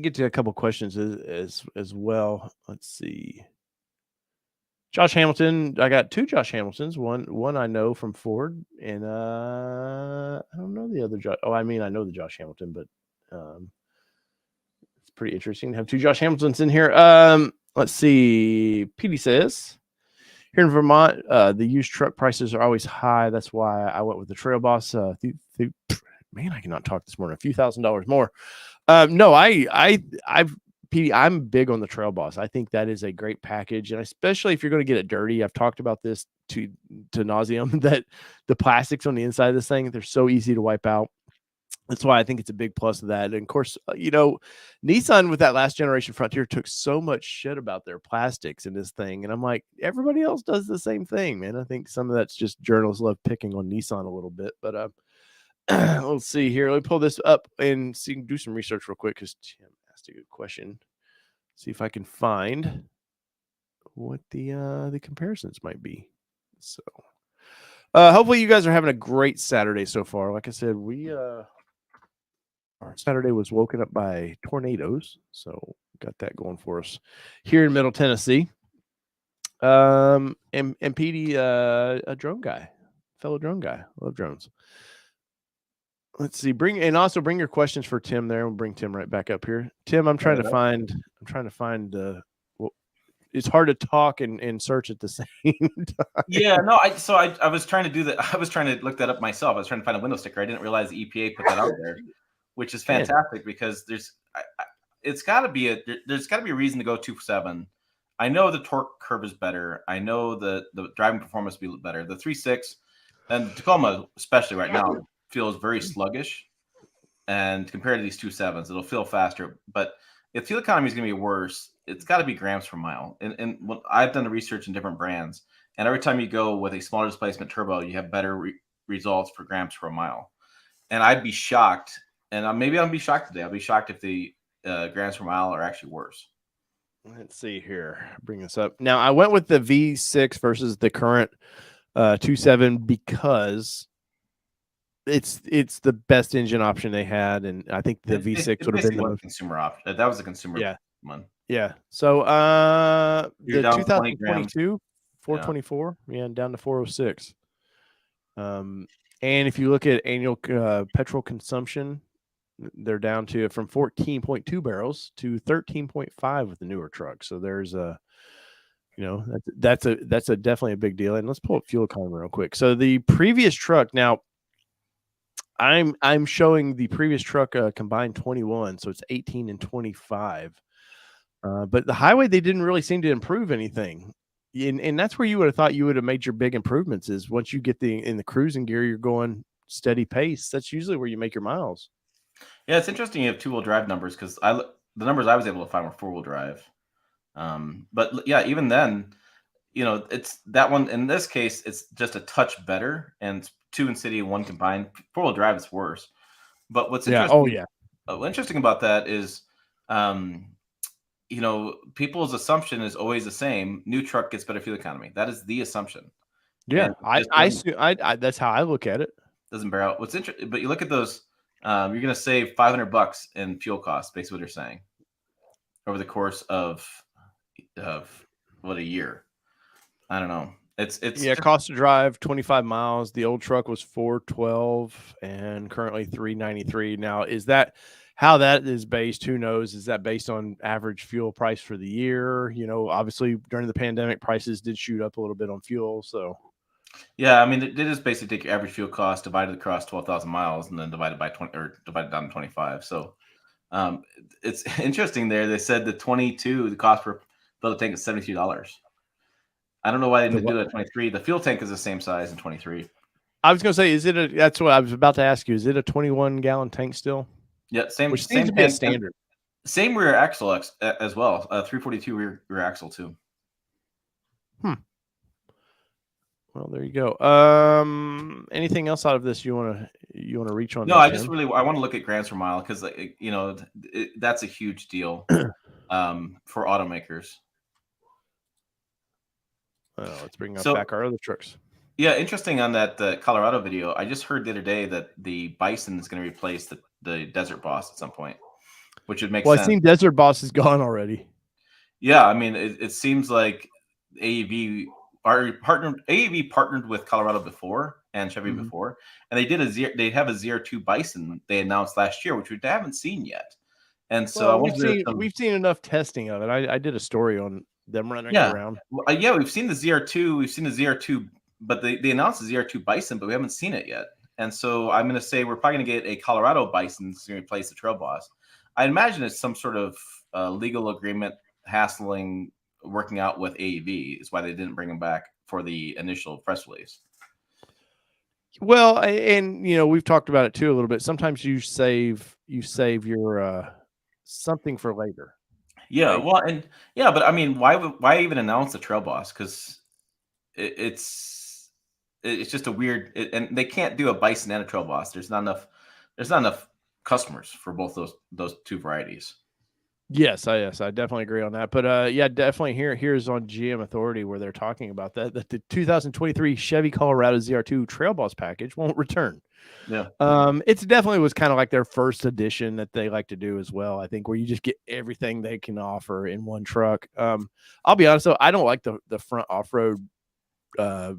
[SPEAKER 1] Get to a couple questions as well. Let's see. Josh Hamilton, I got 2 Josh Hamiltons. One I know from Ford, and I don't know the other Josh. Oh, I mean, I know the Josh Hamilton, but it's pretty interesting to have 2 Josh Hamiltons in here. Let's see. PD says, here in Vermont, the used truck prices are always high. That's why I went with the Trail Boss. Man, I cannot talk this morning. A few $1,000s more. No, PD, I'm big on the Trail Boss. I think that is a great package, and especially if you're going to get it dirty. I've talked about this to nauseum, that the plastics on the inside of this thing, they're so easy to wipe out. That's why I think it's a big plus of that. And of course, Nissan with that last generation Frontier took so much shit about their plastics in this thing, and I'm like, everybody else does the same thing, man. I think some of that's just journalists love picking on Nissan a little bit, but let's see here. Let me pull this up and see, do some research real quick because Tim asked a good question. See if I can find what the comparisons might be. So hopefully you guys are having a great Saturday so far. Like I said, our Saturday was woken up by tornadoes, so got that going for us here in Middle Tennessee. And PD, a drone guy, fellow drone guy. Love drones. Let's see. Bring your questions for Tim there. We'll bring Tim right back up here. Tim, I'm trying to find it's hard to talk and search at the same time.
[SPEAKER 2] Yeah, no, I was trying to do that. I was trying to look that up myself. I was trying to find a window sticker. I didn't realize the EPA put that out there, which is fantastic because there's got to be a reason to go 2.7. I know the torque curve is better. I know the driving performance will be better. The 3.6 and the Tacoma, especially right now, feels very sluggish, and compared to these 2.7s, it'll feel faster. But if fuel economy is going to be worse, it's got to be grams per mile. And I've done the research in different brands, and every time you go with a smaller displacement turbo, you have better results for grams per mile. And I'd be shocked, and maybe I'll be shocked today. I'll be shocked if the grams per mile are actually worse.
[SPEAKER 1] Let's see here. Bring this up. Now, I went with the V6 versus the current 2.7 because it's the best engine option they had, and I think the V6 would have been the most
[SPEAKER 2] consumer option. That was the consumer one.
[SPEAKER 1] Yeah. So the 2022 424, and down to 406. And if you look at annual petrol consumption, they're down to from 14.2 barrels to 13.5 with the newer truck. So there's that's definitely a big deal. And let's pull up fuel economy real quick. So the previous truck, now I'm showing the previous truck combined 21, so it's 18 and 25. But the highway, they didn't really seem to improve anything. And that's where you would have thought you would have made your big improvements, is once you get in the cruising gear, you're going steady pace. That's usually where you make your miles.
[SPEAKER 2] Yeah, it's interesting you have 2-wheel drive numbers, because the numbers I was able to find were 4-wheel drive. But yeah, even then, it's that one. In this case, it's just a touch better, and it's 2 in city, 1 combined. 4-wheel drive is worse. But what's interesting? Interesting about that is, people's assumption is always the same: new truck gets better fuel economy. That is the assumption.
[SPEAKER 1] Yeah,
[SPEAKER 2] and just
[SPEAKER 1] I that's how I look at it.
[SPEAKER 2] doesn't bear out. What's interesting, but you look at those, you're going to save $500 in fuel costs, basically what they're saying, over the course of what, a year. I don't know. It's
[SPEAKER 1] Yeah,
[SPEAKER 2] just,
[SPEAKER 1] cost to drive 25 miles. The old truck was 412 and currently 393. Now, is that how that is based? Who knows? Is that based on average fuel price for the year? You know, obviously during the pandemic, prices did shoot up a little bit on fuel. So,
[SPEAKER 2] yeah. I mean, they just basically take your average fuel cost, divide it across 12,000 miles, and then divide it by 20, or divide it down to 25. So um, it's interesting there. They said the cost per fill the tank is $72. I don't know why they
[SPEAKER 1] the
[SPEAKER 2] didn't
[SPEAKER 1] what?
[SPEAKER 2] do it at 23. The fuel tank is the same size in 23.
[SPEAKER 1] I was going to say, is it that's what I was about to ask you. Is it a 21-gallon tank still?
[SPEAKER 2] Yeah,
[SPEAKER 1] Which seems
[SPEAKER 2] same
[SPEAKER 1] to be a
[SPEAKER 2] tank, and
[SPEAKER 1] standard.
[SPEAKER 2] same rear axle as well. 342 rear axle too.
[SPEAKER 1] Hmm. Well, there you go. Anything else out of this you want to reach on?
[SPEAKER 2] No,
[SPEAKER 1] There,
[SPEAKER 2] I just
[SPEAKER 1] Tim?
[SPEAKER 2] I want to look at grams per mile because that's a huge deal for automakers.
[SPEAKER 1] Let's bring up
[SPEAKER 2] So
[SPEAKER 1] back our other trucks.
[SPEAKER 2] yeah, interesting on that Colorado video. I just heard the other day that the Bison is going to replace the Desert Boss at some point, which would make
[SPEAKER 1] Well, I
[SPEAKER 2] sense.
[SPEAKER 1] seen Desert Boss is gone already.
[SPEAKER 2] Yeah, I mean, it seems like AEV AEV partnered with Colorado before and Chevy
[SPEAKER 1] Mhm.
[SPEAKER 2] before, and they have a ZR2 Bison they announced last year, which we haven't seen yet. And so I
[SPEAKER 1] Well,
[SPEAKER 2] wonder if
[SPEAKER 1] we've seen enough testing of it. I did a story on them running it
[SPEAKER 2] yeah.
[SPEAKER 1] around.
[SPEAKER 2] Well, yeah, we've seen the ZR2, but they announced the ZR2 Bison, but we haven't seen it yet. And so I'm going to say we're probably going to get a Colorado Bison to replace the Trail Boss. I imagine it's some sort of legal agreement hassling working out with AEV is why they didn't bring him back for the initial press release.
[SPEAKER 1] Well, and we've talked about it too a little bit. Sometimes you save your something for later,
[SPEAKER 2] Yeah,
[SPEAKER 1] right?
[SPEAKER 2] well, and yeah, but I mean, why even announce the Trail Boss? Because it, it's it's just a weird, and they can't do a Bison and a Trail Boss. There's not enough customers for both those two varieties.
[SPEAKER 1] Yes, I definitely agree on that. But yeah, definitely here's on GM Authority where they're talking about that the 2023 Chevy Colorado ZR2 Trail Boss package won't return.
[SPEAKER 2] Yeah,
[SPEAKER 1] It's definitely was kind of like their first edition that they like to do as well. I think where you just get everything they can offer in one truck. I'll be honest though, I don't like the front off road uh,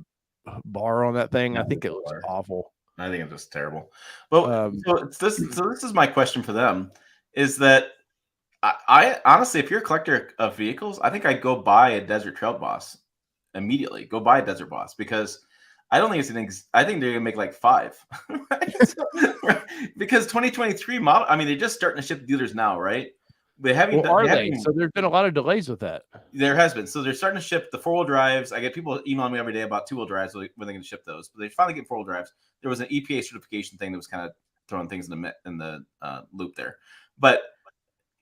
[SPEAKER 1] bar on that thing. I think it looks awful.
[SPEAKER 2] I think it's just terrible. But
[SPEAKER 1] Um,
[SPEAKER 2] so this is my question for them: is that I honestly, if you're a collector of vehicles, I think I'd go buy a Desert Trail Boss immediately. Go buy a Desert Boss because I don't think I think they're gonna make like 5, right? Right? Because 2023 model. I mean, they're just starting to ship dealers now, right?
[SPEAKER 1] well, are they? So there's been a lot of delays with that.
[SPEAKER 2] There has been. So they're starting to ship the 4-wheel drives. I get people emailing me every day about 2-wheel drives when they're going to ship those. But they finally get 4-wheel drives. There was an EPA certification thing that was kind of throwing things in the loop there. But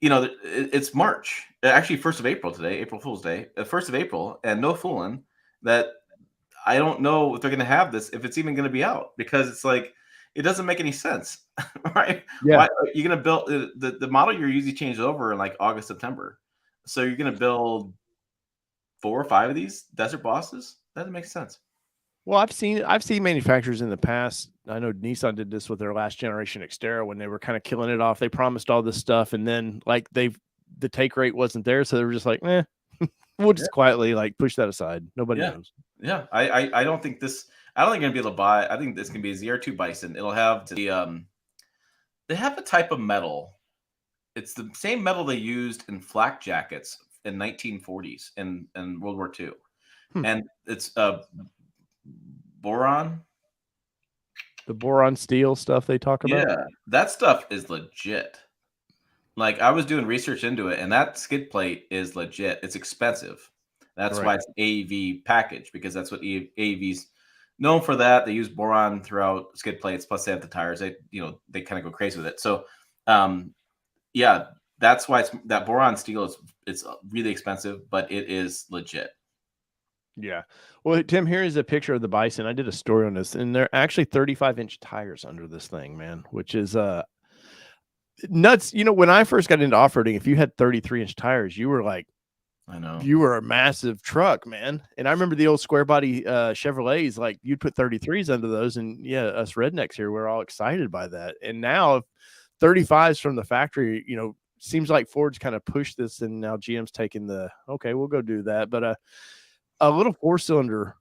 [SPEAKER 2] it's March, actually 1st of April today, April Fool's Day, 1st of April, and no fooling that I don't know if they're going to have this, if it's even going to be out, because it's like it doesn't make any sense, right?
[SPEAKER 1] Yeah.
[SPEAKER 2] Why are you going to build the model year usually changes over in like August, September? So you're going to build 4 or 5 of these Desert Bosses? That doesn't make sense.
[SPEAKER 1] Well, I've seen manufacturers in the past. I know Nissan did this with their last generation Xterra when they were kind of killing it off. They promised all this stuff, and then like the take rate wasn't there, so they were just like, we'll just quietly like push that aside. Nobody knows.
[SPEAKER 2] Yeah. I don't think this. I don't think you're gonna be able to buy. I think this can be a ZR2 Bison. It'll have they have a type of metal. It's the same metal they used in flak jackets in 1940s and World War II, and it's boron.
[SPEAKER 1] The boron steel stuff they talk about.
[SPEAKER 2] Yeah, that stuff is legit. Like I was doing research into it, and that skid plate is legit. It's expensive. That's why it's an AEV package because that's what AEV's known for. That they use boron throughout skid plates. Plus, they have the tires. They kind of go crazy with it. So, yeah, that's why that boron steel it's really expensive, but it is legit.
[SPEAKER 1] Yeah. Well, Tim, here is a picture of the Bison. I did a story on this, and they're actually 35-inch tires under this thing, man, which is nuts. When I first got into off-roading, if you had 33-inch tires, you were like
[SPEAKER 2] I know.
[SPEAKER 1] you were a massive truck, man. And I remember the old square body Chevrolets, like you'd put 33s under those, and yeah, us rednecks here, we're all excited by that. And now 35s from the factory, seems like Ford's kind of pushed this, and now GM's taking the okay, we'll go do that. But a little 4-cylinder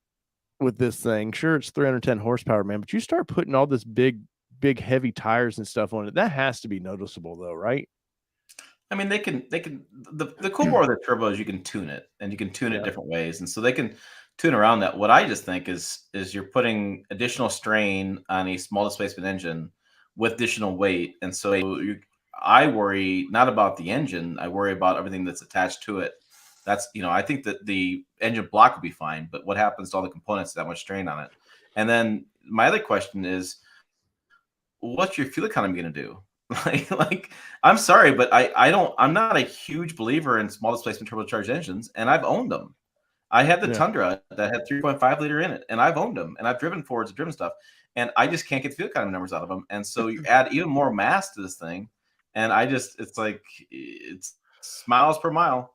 [SPEAKER 1] with this thing, sure, it's 310 horsepower, man, but you start putting all this big heavy tires and stuff on it, that has to be noticeable though, right?
[SPEAKER 2] I mean, the cool part of the turbo is you can tune it, and you can tune it
[SPEAKER 1] Yeah.
[SPEAKER 2] different ways, and so they can tune around that. What I just think is you're putting additional strain on a small displacement engine with additional weight, and so I worry not about the engine, I worry about everything that's attached to it. That's I think that the engine block will be fine, but what happens to all the components that much strain on it? And then my other question is, what's your fuel economy going to do? like I'm sorry, but I'm not a huge believer in small displacement turbocharged engines, and I've owned them. I had the
[SPEAKER 1] Yeah.
[SPEAKER 2] Tundra that had 3.5 liter in it, and I've owned them, and I've driven Fords and driven stuff, and I just can't get the fuel economy numbers out of them. And so you add even more mass to this thing, and it's like it's miles per mile,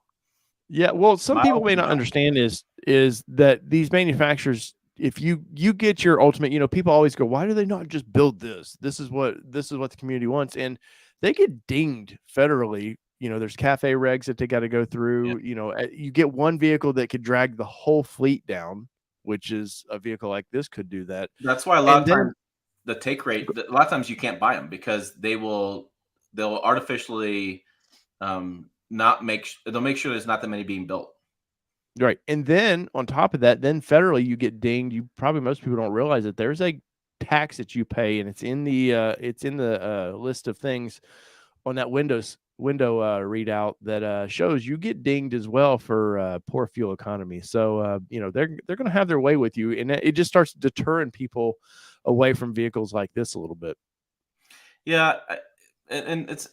[SPEAKER 1] Yeah, well, some people
[SPEAKER 2] miles
[SPEAKER 1] may
[SPEAKER 2] per
[SPEAKER 1] not
[SPEAKER 2] mile.
[SPEAKER 1] understand is that these manufacturers, if you get your ultimate, people always go, why do they not just build this? This is what the community wants, and they get dinged federally. There's cafe regs that they got to go
[SPEAKER 2] Yeah.
[SPEAKER 1] through. You get one vehicle that could drag the whole fleet down, which is a vehicle like this could do that,
[SPEAKER 2] That's why a lot
[SPEAKER 1] and
[SPEAKER 2] of times
[SPEAKER 1] then
[SPEAKER 2] the take rate, a lot of times you can't buy them because they'll artificially not they'll make sure there's not that many being built.
[SPEAKER 1] right, and then on top of that, then federally you get dinged. You probably most people don't realize that there's a tax that you pay, and it's in the list of things on that window readout that shows you get dinged as well for poor fuel economy. So they're going to have their way with you, and it just starts deterring people away from vehicles like this a little bit.
[SPEAKER 2] Yeah, and it's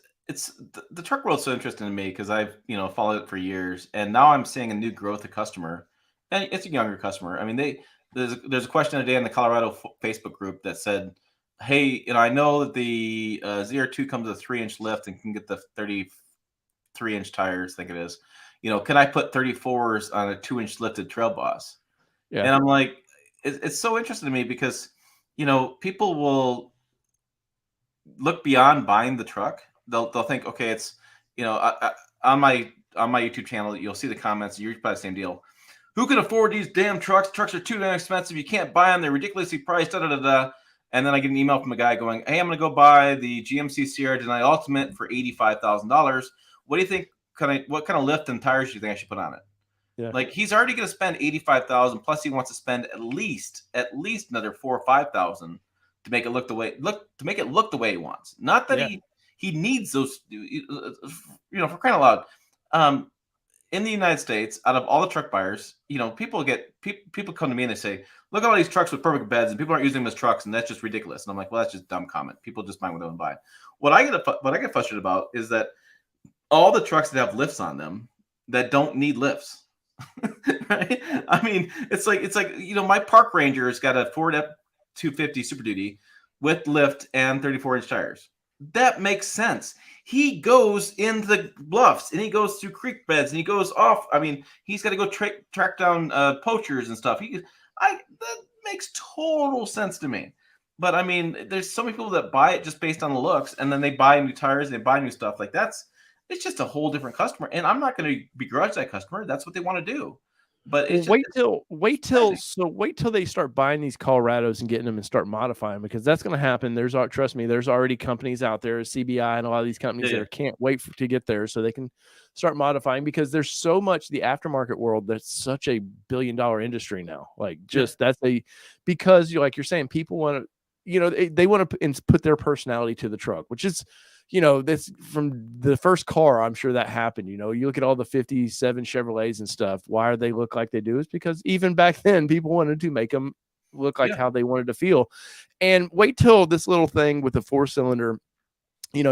[SPEAKER 2] the truck world's so interesting to me because I've followed it for years, and now I'm seeing a new growth of customer, and it's a younger customer. I mean, there's a question today in the Colorado Facebook group that said, "Hey, I know that the ZR2 comes with a 3-inch lift and can get the 33-inch tires. I think it is. Can I put 34s on a 2-inch lifted Trail Boss?"
[SPEAKER 1] Yeah.
[SPEAKER 2] And I'm like, it's so interesting to me because people will look beyond buying the truck. They'll think, okay, it's on my YouTube channel, you'll see the comments. You're probably the same deal. Who can afford these damn trucks? Trucks are too damn expensive. You can't buy them. They're ridiculously priced. Da da da da. And then I get an email from a guy going, "Hey, I'm going to go buy the GMC Sierra Denali Ultimate for $85,000. What do you think? What kind of lift and tires do you think I should put on it?"
[SPEAKER 1] Yeah.
[SPEAKER 2] Like he's already going to spend 85,000 plus he wants to spend at least another 4 or 5,000 to make it look the way he wants. Not that
[SPEAKER 1] Yeah.
[SPEAKER 2] he needs those for crying out loud. In the United States, out of all the truck buyers, people come to me and they say, "Look at all these trucks with perfect beds, and people aren't using them as trucks, and that's just ridiculous." And I'm like, "Well, that's just dumb comment. People just buy what they want to buy." What I get frustrated about is that all the trucks that have lifts on them that don't need lifts. Right? I mean, it's like my Park Ranger's got a Ford F-250 Super Duty with lift and 34-inch tires. That makes sense. He goes into the bluffs and he goes through creek beds and he goes off. I mean, he's got to go track down poachers and stuff. That makes total sense to me. But I mean, there's so many people that buy it just based on the looks, and then they buy new tires, they buy new stuff. Like it's just a whole different customer, and I'm not going to begrudge that customer. That's what they want to do. But
[SPEAKER 1] Well,
[SPEAKER 2] it's just surprising.
[SPEAKER 1] wait till they start buying these Colorados and getting them and start modifying, because that's going to happen. Trust me, there's already companies out there, CBI and a lot of these companies
[SPEAKER 2] Yeah,
[SPEAKER 1] that can't wait to get there so they can start modifying, because there's so much the aftermarket world that's such a billion-dollar industry now. Like
[SPEAKER 2] yeah,
[SPEAKER 1] because you're saying, people want to, they want to put their personality to the truck, which is, that's from the first car. I'm sure that happened. You look at all the 57 Chevrolets and stuff. Why do they look like they do? Is because even back then, people wanted to make them look like
[SPEAKER 2] yeah.
[SPEAKER 1] how they wanted to feel. And wait till this little thing with the 4-cylinder,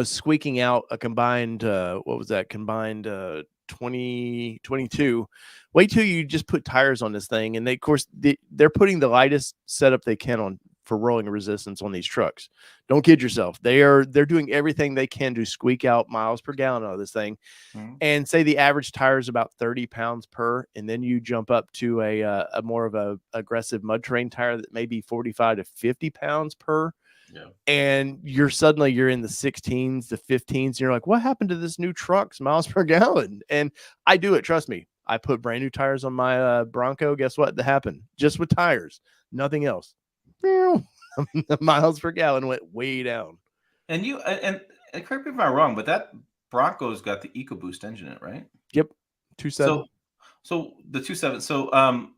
[SPEAKER 1] squeaking out a combined, what was that? Combined 2022. Wait till you just put tires on this thing. And of course, they're putting the lightest setup they can on for rolling resistance on these trucks. Don't kid yourself. They're doing everything they can to squeak out miles per gallon out of this thing.
[SPEAKER 2] Mhm.
[SPEAKER 1] And say the average tire is about 30 pounds per, and then you jump up to a more of a aggressive mud terrain tire that may be 45 to 50 pounds per.
[SPEAKER 2] Yeah.
[SPEAKER 1] And you're in the 16s, the 15s. And you're like, what happened to this new truck's miles per gallon? And I do it. Trust me. I put brand new tires on my Bronco. Guess what happened? Just with tires, nothing else. The miles per gallon went way down.
[SPEAKER 2] And correct me if I'm wrong, but that Bronco's got the EcoBoost engine in it, right?
[SPEAKER 1] Yep. 2.7.
[SPEAKER 2] So the 2.7. So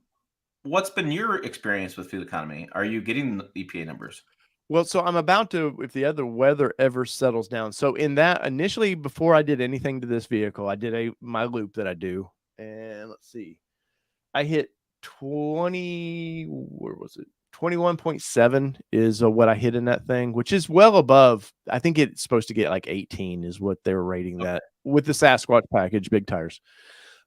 [SPEAKER 2] what's been your experience with fuel economy? Are you getting the EPA numbers?
[SPEAKER 1] Well, so I'm about to, if the other weather ever settles down. So in that, initially, before I did anything to this vehicle, I did my loop that I do, and let's see, I hit 20. Where was it? 21.7 is what I hit in that thing, which is well above. I think it's supposed to get like 18 is what they were rating that with the Sasquatch package, big tires.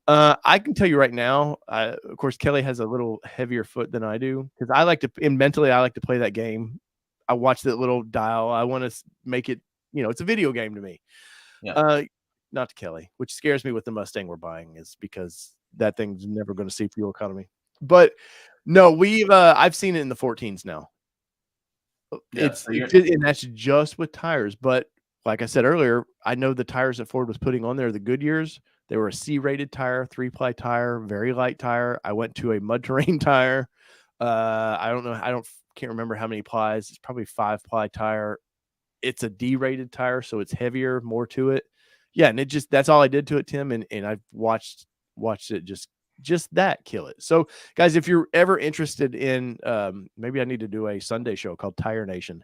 [SPEAKER 1] I can tell you right now, of course, Kelly has a little heavier foot than I do because I like to, and mentally, I like to play that game. I watch that little dial. I want to make it, it's a video game to me.
[SPEAKER 2] Yeah.
[SPEAKER 1] Not to Kelly, which scares me with the Mustang we're buying is because that thing's never going to see fuel economy. But no, I've seen it in the 14s now.
[SPEAKER 2] Yeah.
[SPEAKER 1] And that's just with tires. But like I said earlier, I know the tires that Ford was putting on there, the Goodyears, they were a C-rated tire, 3-ply tire, very light tire. I went to a mud terrain tire. I don't know. Can't remember how many plies. It's probably 5-ply tire. It's a D-rated tire, so it's heavier, more to it. Yeah, and that's all I did to it, Tim. And I've watched it just that kill it. So guys, if you're ever interested in maybe I need to do a Sunday show called Tire Nation.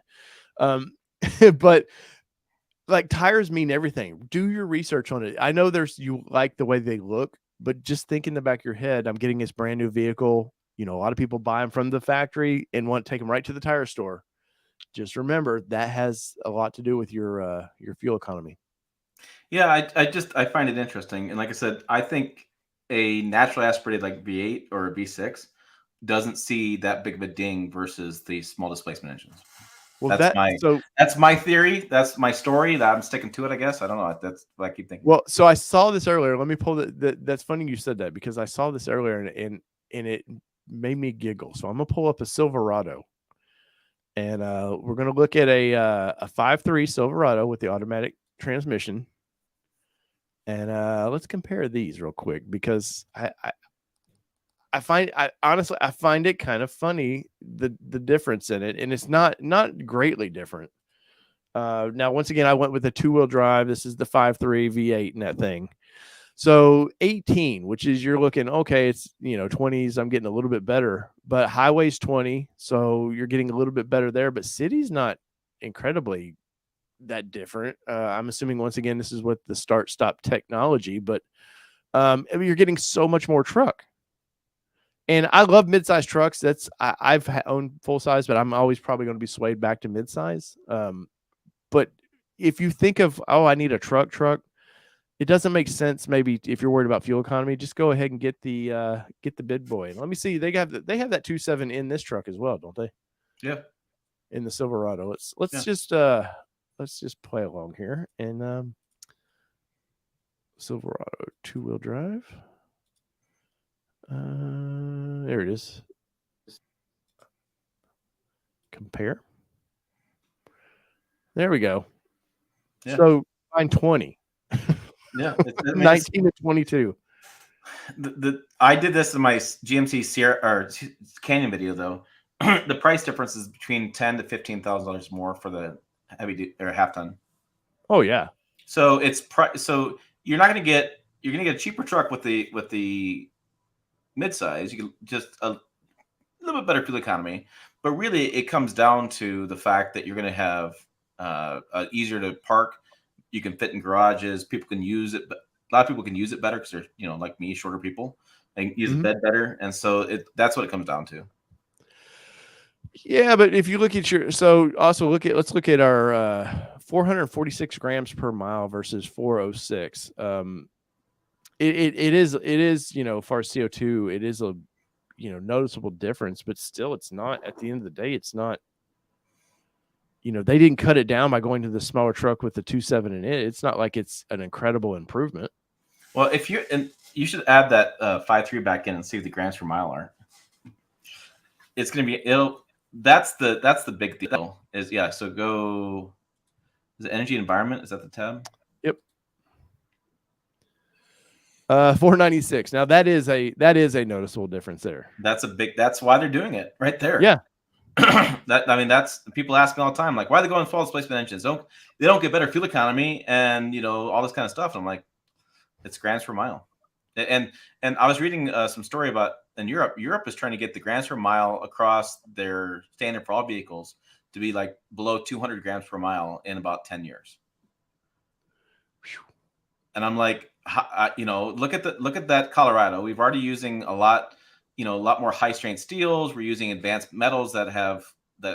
[SPEAKER 1] But like tires mean everything. Do your research on it. I know you like the way they look, but just think in the back of your head, I'm getting this brand new vehicle. A lot of people buy them from the factory and want to take them right to the tire store. Just remember that has a lot to do with your fuel economy.
[SPEAKER 2] Yeah, I find it interesting, and like I said, I think a naturally aspirated like V8 or a V6 doesn't see that big of a ding versus the small displacement engines.
[SPEAKER 1] Well,
[SPEAKER 2] that's my theory. That's my story. That I'm sticking to it. I guess I don't know. That's what I keep thinking.
[SPEAKER 1] Well, so I saw this earlier. Let me pull that's funny you said that because I saw this earlier and it made me giggle. So I'm gonna pull up a Silverado, and we're gonna look at a 5.3 Silverado with the automatic transmission, and let's compare these real quick because honestly find it kind of funny the difference in it, and it's not greatly different. Now, once again, I went with a 2-wheel drive. This is the 5.3 V8 in that thing. So 18, which is you're looking, okay, it's 20s. I'm getting a little bit better, but highway's 20. So you're getting a little bit better there, but city's not incredibly that different. I'm assuming once again, this is with the start stop technology, but you're getting so much more truck. And I love midsize trucks. I've owned full size, but I'm always probably going to be swayed back to midsize. But if you think of, I need a truck, it doesn't make sense. Maybe if you're worried about fuel economy, just go ahead and get the big boy. And let me see, they have that 2.7 in this truck as well, don't they?
[SPEAKER 2] Yeah.
[SPEAKER 1] In the Silverado. Let's just play along here. And Silverado 2-wheel drive. There it is. Compare. There we go. Yeah. So find 20.
[SPEAKER 2] Yeah,
[SPEAKER 1] 19 to 22.
[SPEAKER 2] I did this in my GMC Sierra or Canyon video though. The price difference is between $10,000 to $15,000 more for the heavy or half ton.
[SPEAKER 1] Oh yeah.
[SPEAKER 2] So so you're going to get a cheaper truck with the midsize. You can just a little bit better fuel economy, but really it comes down to the fact that you're going to have easier to park. You can fit in garages. People can use it, but a lot of people can use it better because they're like me, shorter people. They can use the bed better, and so that's what it comes down to.
[SPEAKER 1] Yeah, but if you look at let's look at our 446 grams per mile versus 406. It is far as CO2, it is a noticeable difference, but still, it's not, at the end of the day, it's not they didn't cut it down by going to the smaller truck with the 2.7 in it. It's not like it's an incredible improvement.
[SPEAKER 2] Well, you should add that 5.3 back in and see what the grams per mile are. It's going to be that's the big deal. Is yeah. So go. Is it energy environment? Is that the tab?
[SPEAKER 1] Yep. 496. Now that is a noticeable difference there.
[SPEAKER 2] That's why they're doing it right there.
[SPEAKER 1] Yeah.
[SPEAKER 2] That's people ask me all the time, like, why are they going full displacement engines? They don't get better fuel economy and all this kind of stuff. And I'm like, it's grams per mile. And I was reading some story about in Europe. Europe is trying to get the grams per mile across their standard for all vehicles to be like below 200 grams per mile in about 10 years. And I'm like, look at that Colorado. We've already using a lot more high strength steels. We're using advanced metals that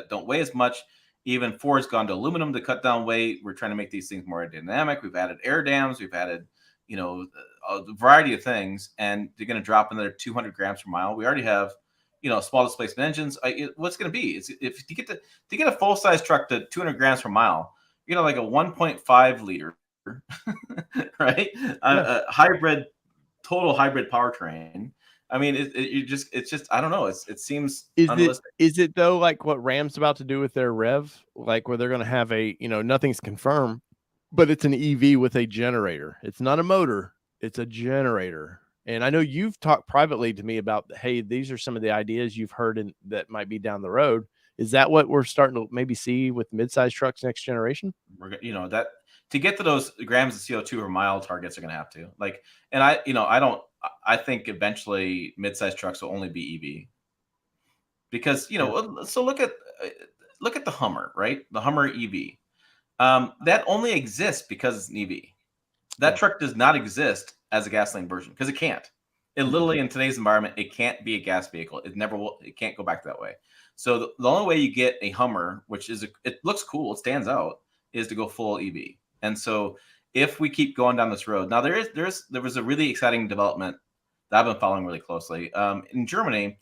[SPEAKER 2] don't weigh as much. Even Ford's gone to aluminum to cut down weight. We're trying to make these things more aerodynamic. We've added air dams. We've added, a variety of things, and they're going to drop another 200 grams per mile. We already have, small displacement engines. What's going to be? If you get a full size truck to 200 grams per mile, like a 1.5 liter, right?
[SPEAKER 1] Yeah.
[SPEAKER 2] Total hybrid powertrain. I mean, it's just I don't know. It seems
[SPEAKER 1] unrealistic. Is it though like what Ram's about to do with their Rev, like where they're going to have nothing's confirmed, but it's an EV with a generator. It's not a motor, it's a generator. And I know you've talked privately to me about, hey, these are some of the ideas you've heard that might be down the road. Is that what we're starting to maybe see with midsize trucks next generation?
[SPEAKER 2] That to get to those grams of CO2 per mile targets are going to have to and I think eventually midsize trucks will only be EV because so look at the Hummer, right? The Hummer EV. That only exists because it's an EV. That truck does not exist as a gasoline version because it can't. It literally, in today's environment, it can't be a gas vehicle. It never will. It can't go back that way. So the only way you get a Hummer, which it looks cool, it stands out, is to go full EV. And so if we keep going down this road, now there was a really exciting development that I've been following really closely. In Germany,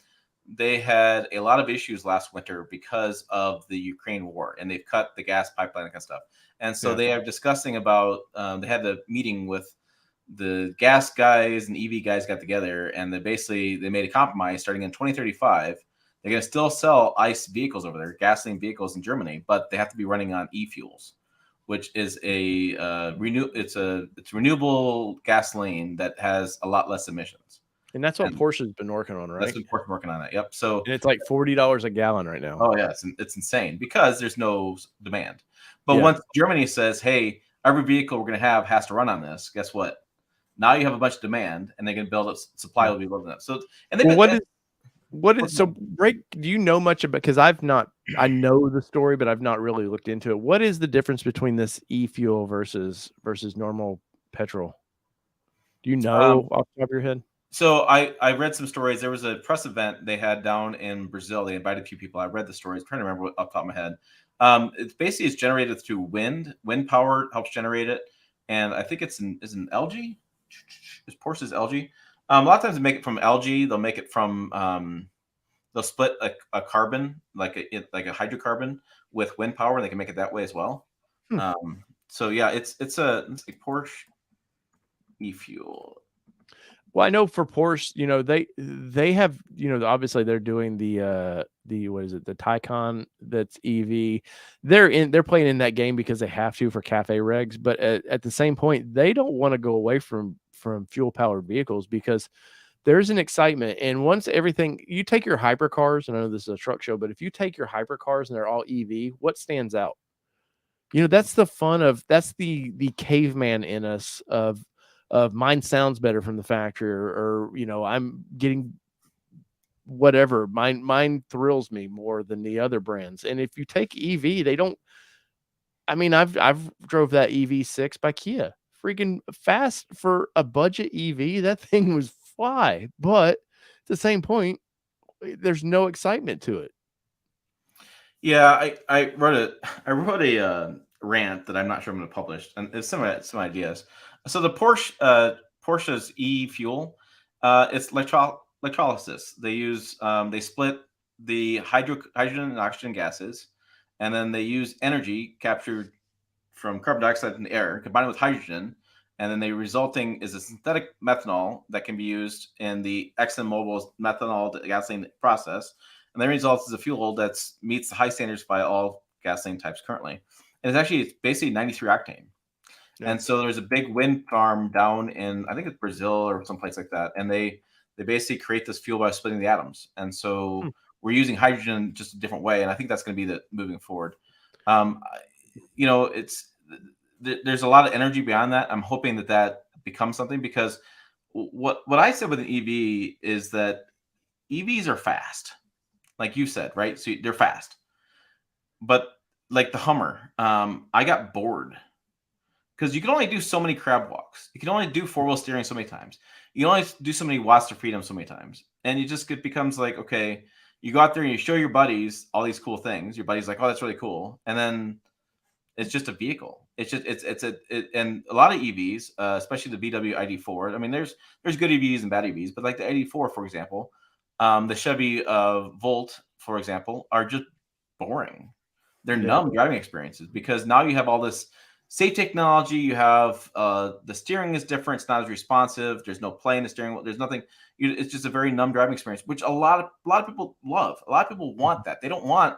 [SPEAKER 2] they had a lot of issues last winter because of the Ukraine war, and they've cut the gas pipeline and kind of stuff. And so they are discussing about, they had a meeting with the gas guys and EV guys got together, and they made a compromise. Starting in 2035, they're going to still sell ICE vehicles over there, gasoline vehicles in Germany, but they have to be running on e-fuels, which is it's renewable gasoline that has a lot less emissions.
[SPEAKER 1] And that's what Porsche's been working on, right?
[SPEAKER 2] That's been Porsche working on that. Yep. So
[SPEAKER 1] and it's like $40 a gallon right now.
[SPEAKER 2] Oh yeah, it's insane because there's no demand. But once Germany says, "Hey, every vehicle we're going to have has to run on this," guess what? Now you have a bunch of demand, and they can build up supply will be building up. So, and
[SPEAKER 1] do you know much about? Because I know the story, but I've not really looked into it. What is the difference between this e-fuel versus normal petrol? Do you know off the top of your head?
[SPEAKER 2] So I read some stories. There was a press event they had down in Brazil. They invited a few people. I read the stories. I'm trying to remember what off the top of my head. It's generated through wind. Wind power helps generate it, and I think it's an algae. It's Porsche's algae. A lot of times they make it from algae. They'll make it from they'll split a carbon like a hydrocarbon with wind power, and they can make it that way as well. So yeah, it's a Porsche e-fuel.
[SPEAKER 1] Well, I know for Porsche, they have, obviously they're doing the what is it, the Taycan that's EV. They're playing in that game because they have to for cafe regs, but at the same point, they don't want to go away from fuel powered vehicles because there's an excitement. And once you take your hypercars, and I know this is a truck show, but if you take your hypercars and they're all EV, what stands out? That's the fun that's the caveman in us of mine sounds better from the factory, or I'm getting whatever, mine thrills me more than the other brands. And if you take EV, they don't. I mean, I've drove that EV6 by Kia, freaking fast for a budget EV. That thing was fly, but at the same point, there's no excitement to it.
[SPEAKER 2] Yeah, I wrote a rant that I'm not sure I'm going to publish, and it's some ideas. So the Porsche's e-fuel, it's electrolysis. They use they split the hydrogen and oxygen gases, and then they use energy captured from carbon dioxide in the air, combine it with hydrogen, and then the resulting is a synthetic methanol that can be used in the ExxonMobil's methanol to gasoline process. And the result is a fuel that meets the high standards by all gasoline types currently. And it's basically 93 octane.
[SPEAKER 1] Yeah.
[SPEAKER 2] And so there's a big wind farm down in, I think it's Brazil or someplace like that. And they basically create this fuel by splitting the atoms. And
[SPEAKER 1] Hmm.
[SPEAKER 2] so we're using hydrogen just a different way. And I think that's going to be the moving forward. Um, it's there's a lot of energy beyond that. I'm hoping that becomes something, because what I said with an EV is that EVs are fast, like you said, right? So they're fast, but like the Hummer, I got bored because you can only do so many crab walks. You can only do four wheel steering so many times. You can only do so many watts to freedom so many times, and it becomes like, okay, you go out there and you show your buddies all these cool things. Your buddies like, oh, that's really cool, and then it's just a vehicle. It's just and a lot of EVs, especially the VW ID4. I mean, there's good EVs and bad EVs, but like the ID4, for example, the Chevy Volt, for example, are just boring. They're
[SPEAKER 1] Yeah.
[SPEAKER 2] numb driving experiences, because now you have all this safe technology. You have the steering is different. It's not as responsive. There's no play in the steering wheel. There's nothing. It's just a very numb driving experience, which a lot of people love. A lot of people want that. They don't want.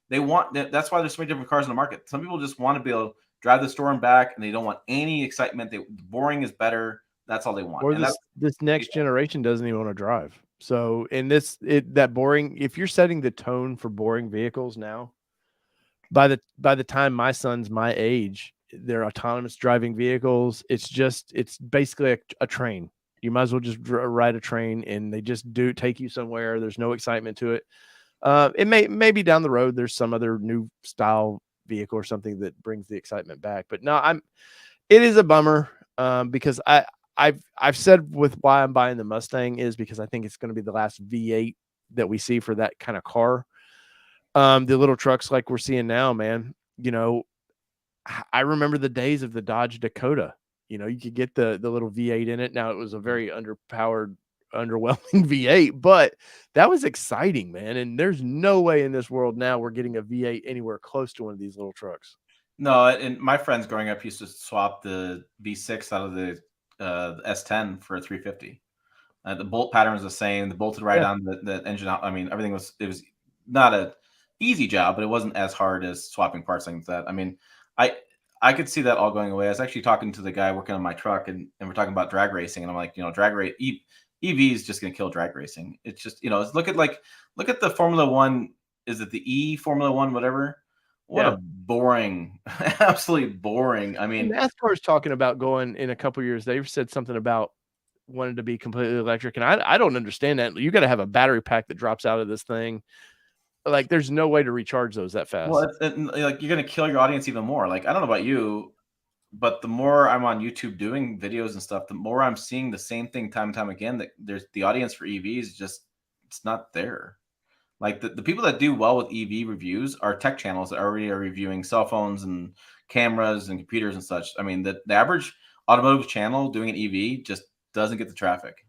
[SPEAKER 2] They want that. That's why there's so many different cars in the market. Some people just want to be able to drive the store and back, and they don't want any excitement. Boring is better. That's all they want.
[SPEAKER 1] Or
[SPEAKER 2] And that's
[SPEAKER 1] this next generation doesn't even want to drive. So in that boring, if you're setting the tone for boring vehicles now, by the time my son's my age, they're autonomous driving vehicles. It's basically a train. You might as well just ride a train, and they just do take you somewhere. There's no excitement to it. It maybe down the road there's some other new style vehicle or something that brings the excitement back. But no, it is a bummer, because I've said with why I'm buying the Mustang is because I think it's going to be the last V8 that we see for that kind of car. The little trucks like we're seeing now, man, I remember the days of the Dodge Dakota. You could get the little V8 in it. Now it was a very underpowered, underwhelming V8, but that was exciting, man. And there's no way in this world now we're getting a V8 anywhere close to one of these little trucks.
[SPEAKER 2] No, and my friends growing up used to swap the V6 out of the S10 for a 350. The bolt pattern was the same. The bolted right
[SPEAKER 1] Yeah.
[SPEAKER 2] on the engine. I mean, everything was not a easy job, but it wasn't as hard as swapping parts like that. I mean, I I could see that all going away. I was actually talking to the guy working on my truck, and we're talking about drag racing, and I'm like, drag race EV is just going to kill drag racing. It's just look at the Formula One. Is it the Formula One, whatever? What
[SPEAKER 1] Yeah.
[SPEAKER 2] a boring, absolutely boring. I
[SPEAKER 1] And
[SPEAKER 2] mean,
[SPEAKER 1] NASCAR is talking about going in a couple years. They've said something about wanting to be completely electric, and I don't understand that. You got to have a battery pack that drops out of this thing. Like, there's no way to recharge those that
[SPEAKER 2] well,
[SPEAKER 1] fast.
[SPEAKER 2] like, you're going to kill your audience even more. Like, I don't know about you, but the more I'm on YouTube doing videos and stuff, the more I'm seeing the same thing time and time again. That there's the audience for EVs just it's not there. Like the people that do well with EV reviews are tech channels that already are reviewing cell phones and cameras and computers and such. I mean, the average automotive channel doing an EV just doesn't get the traffic.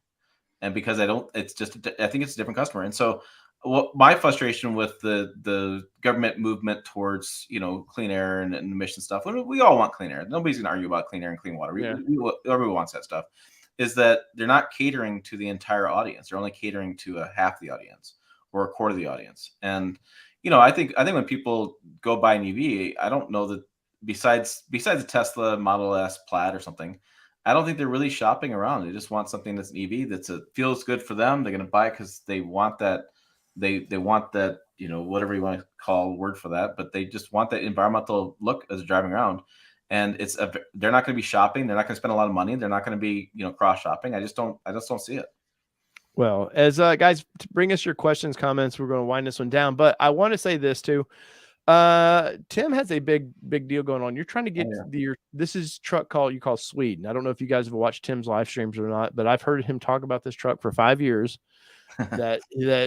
[SPEAKER 2] And because I don't, it's just, I think it's a different customer. And so, what my frustration with the government movement towards clean air and emission stuff, we all want clean air. Nobody's going to argue about clean air and clean water.
[SPEAKER 1] Yeah.
[SPEAKER 2] Everybody wants that stuff. Is that they're not catering to the entire audience. They're only catering to a half the audience or a quarter of the audience. And I think when people go buy an EV, I don't know that besides the Tesla Model S Plaid or something, I don't think they're really shopping around. They just want something that's an EV feels good for them. They're going to buy it because they want that. They want that, whatever you want to call a word for that, but they just want that environmental look as they're driving around. And they're not going to be shopping. They're not going to spend a lot of money. They're not going to be, cross shopping. I just don't see it.
[SPEAKER 1] Well, as guys, bring us your questions, comments. We're going to wind this one down, but I want to say this too. Tim has a big deal going on. You're trying to get this is truck you call Sweden. I don't know if you guys have watched Tim's live streams or not, but I've heard him talk about this truck for 5 years. that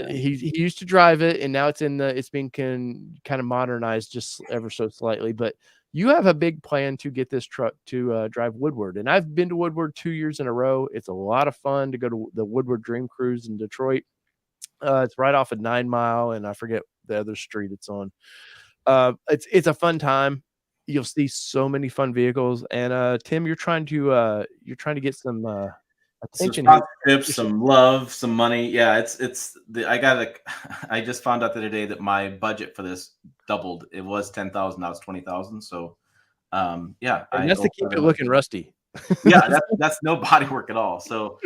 [SPEAKER 1] he used to drive it, and now it's being kind of modernized just ever so slightly. But you have a big plan to get this truck to drive Woodward, and I've been to Woodward 2 years in a row. It's a lot of fun to go to the Woodward Dream Cruise in Detroit. It's right off of 9 Mile, and I forget the other street it's on. It's a fun time. You'll see so many fun vehicles, and Tim, you're trying to get some
[SPEAKER 2] Some
[SPEAKER 1] attention here.
[SPEAKER 2] sponsorships, some love, some money. Yeah, it's the I got a I just found out the other day that my budget for this doubled. It was 10,000, now it's 20,000. So yeah,
[SPEAKER 1] And
[SPEAKER 2] I
[SPEAKER 1] that's to
[SPEAKER 2] owe
[SPEAKER 1] keep it
[SPEAKER 2] 700.
[SPEAKER 1] looking rusty.
[SPEAKER 2] Yeah, that's no body work at all. So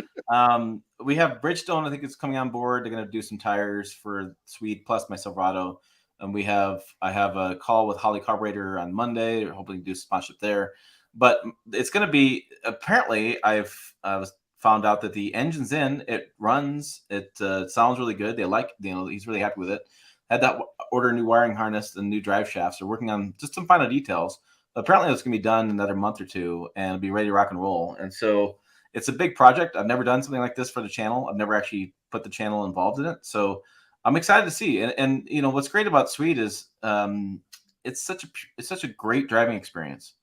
[SPEAKER 2] we have Bridgestone. I think it's coming on board. They're going to do some tires for Swede plus my Silverado, and I have a call with Holly Carburetor on Monday. They're hoping to do sponsorship there, but it's going to be apparently I was found out that the engine's in. It runs. It sounds really good. They like he's really happy with it. Had that order a new wiring harness and new drive shafts. They're working on just some final details. Apparently it's going to be done in another month or two and it'll be ready to rock and roll. And so it's a big project. I've never done something like this for the channel. I've never actually put the channel involved in it. So I'm excited to see. And what's great about Swede is it's such a great driving experience.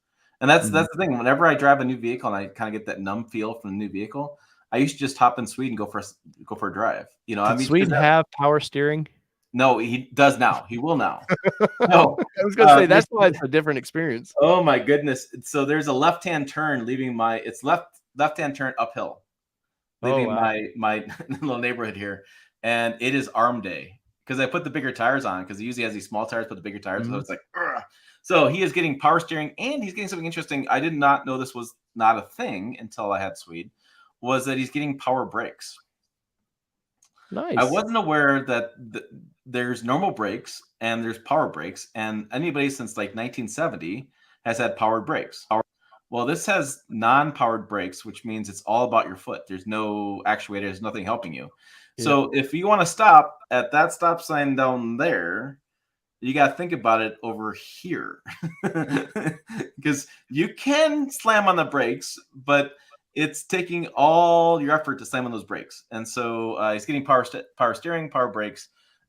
[SPEAKER 2] And that's
[SPEAKER 1] Mhm.
[SPEAKER 2] the thing. Whenever I drive a new vehicle and I kind of get that numb feel from the new vehicle, I used to just hop in Swede and go for a drive. I
[SPEAKER 1] Did
[SPEAKER 2] mean, because
[SPEAKER 1] Sweden have power steering?
[SPEAKER 2] no, he does now. He will now. No,
[SPEAKER 1] I was gonna say
[SPEAKER 2] there's
[SPEAKER 1] that's why it's a different experience.
[SPEAKER 2] oh my goodness. So there's a left-hand turn leaving it's left-hand turn uphill,
[SPEAKER 1] Oh,
[SPEAKER 2] leaving
[SPEAKER 1] wow.
[SPEAKER 2] my little neighborhood here. And it is arm day because I put the bigger tires on because he usually has these small tires, put the bigger tires. So
[SPEAKER 1] Mhm.
[SPEAKER 2] it's like, ugh. So he is getting power steering and he's getting something interesting. I did not know this was not a thing until I had Swede, was that he's getting power brakes. I
[SPEAKER 1] Nice.
[SPEAKER 2] wasn't aware that there's normal brakes and there's power brakes, and anybody since like 1970 has had powered brakes. Well, this has non-powered brakes, which means it's all about your foot. There's no actuator, there's nothing helping you.
[SPEAKER 1] Yep.
[SPEAKER 2] So if you want to stop at that stop sign down there, you got to think about it over here because you can slam on the brakes, but it's taking all your effort to slam on those brakes. And so he's getting power steering, power brakes.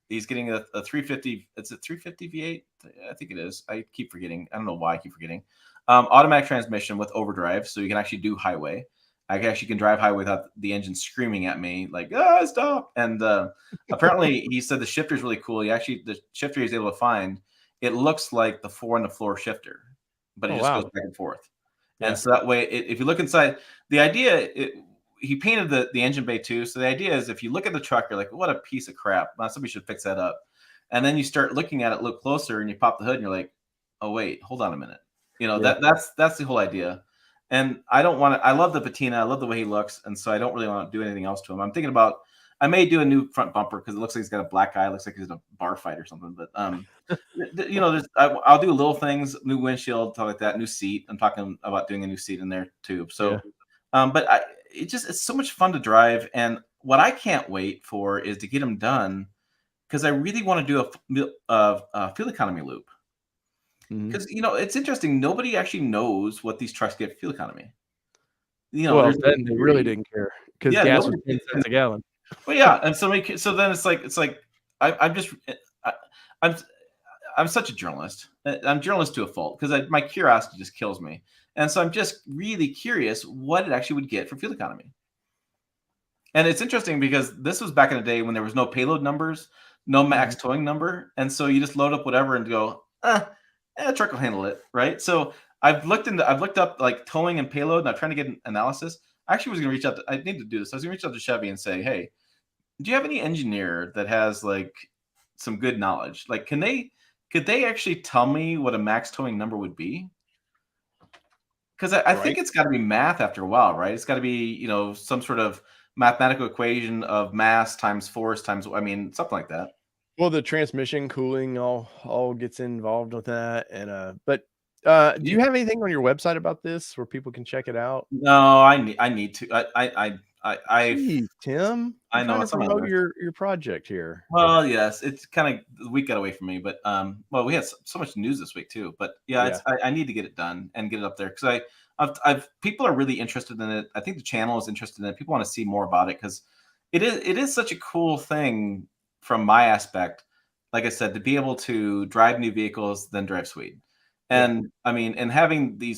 [SPEAKER 2] He's getting a 350. It's a 350 V8. I think it is. I keep forgetting. I don't know why I keep forgetting. Automatic transmission with overdrive, so you can actually do highway. I actually can drive highway without the engine screaming at me like, stop. And apparently he said the shifter is really cool. The shifter he's able to find, it looks like the 4-on-the-floor shifter, but it
[SPEAKER 1] Oh,
[SPEAKER 2] just goes
[SPEAKER 1] wow.
[SPEAKER 2] back and forth. And
[SPEAKER 1] Yeah.
[SPEAKER 2] so that way, if you look inside, the idea, he painted the engine bay too. So the idea is if you look at the truck, you're like, what a piece of crap. Well, somebody should fix that up. And then you start looking at it, look closer, and you pop the hood and you're like, oh, wait, hold on a minute.
[SPEAKER 1] Yeah.
[SPEAKER 2] That's the whole idea. And I don't want to. I love the patina. I love the way he looks, and so I don't really want to do anything else to him. I'm thinking about. I may do a new front bumper because it looks like he's got a black eye. It looks like he's in a bar fight or something. But I'll do little things, new windshield, stuff like that, new seat. I'm talking about doing a new seat in there too.
[SPEAKER 1] Yeah.
[SPEAKER 2] So, but it's so much fun to drive, and what I can't wait for is to get him done because I really want to do a fuel economy loop.
[SPEAKER 1] Mhm.
[SPEAKER 2] Because it's interesting. Nobody actually knows what these trucks get fuel economy.
[SPEAKER 1] Well,
[SPEAKER 2] There's a
[SPEAKER 1] then
[SPEAKER 2] big
[SPEAKER 1] they really
[SPEAKER 2] theory.
[SPEAKER 1] didn't care because
[SPEAKER 2] Yeah,
[SPEAKER 1] gas was
[SPEAKER 2] nobody.
[SPEAKER 1] 10 cents a gallon.
[SPEAKER 2] Well, yeah, and so then it's like I'm just I, I'm I'm such a journalist. I'm a journalist to a fault because my curiosity just kills me, and so I'm just really curious what it actually would get for fuel economy. And it's interesting because this was back in the day when there was no payload numbers, no max
[SPEAKER 1] Mhm.
[SPEAKER 2] towing number, and so you just load up whatever and go, truck will handle it, right? So I've looked up like towing and payload, and I'm trying to get an analysis. I actually was going to reach out. I need to do this. I was going to reach out to Chevy and say, hey, do you have any engineer that has like some good knowledge? Like, could they actually tell me what a max towing number would be? Because I think
[SPEAKER 1] Right.
[SPEAKER 2] it's got to be math after a while, right? It's got to be some sort of mathematical equation of mass times force times something like that.
[SPEAKER 1] Well, the transmission cooling all gets involved with that, do
[SPEAKER 2] Yeah.
[SPEAKER 1] you have anything on your website about this where people can check it out?
[SPEAKER 2] No, I need to.
[SPEAKER 1] Jeez, Tim, I'm
[SPEAKER 2] I know
[SPEAKER 1] trying to
[SPEAKER 2] it's on my
[SPEAKER 1] promote
[SPEAKER 2] list.
[SPEAKER 1] your project here.
[SPEAKER 2] Well, yes, it's kind of the week got away from me, but well, we had so much news this week too. But yeah,
[SPEAKER 1] Yeah.
[SPEAKER 2] I need to get it done and get it up there because I've people are really interested in it. I think the channel is interested in it. People want to see more about it because it is such a cool thing from my aspect. Like I said, to be able to drive new vehicles, then drive Swede,
[SPEAKER 1] Yeah.
[SPEAKER 2] and I mean, and having the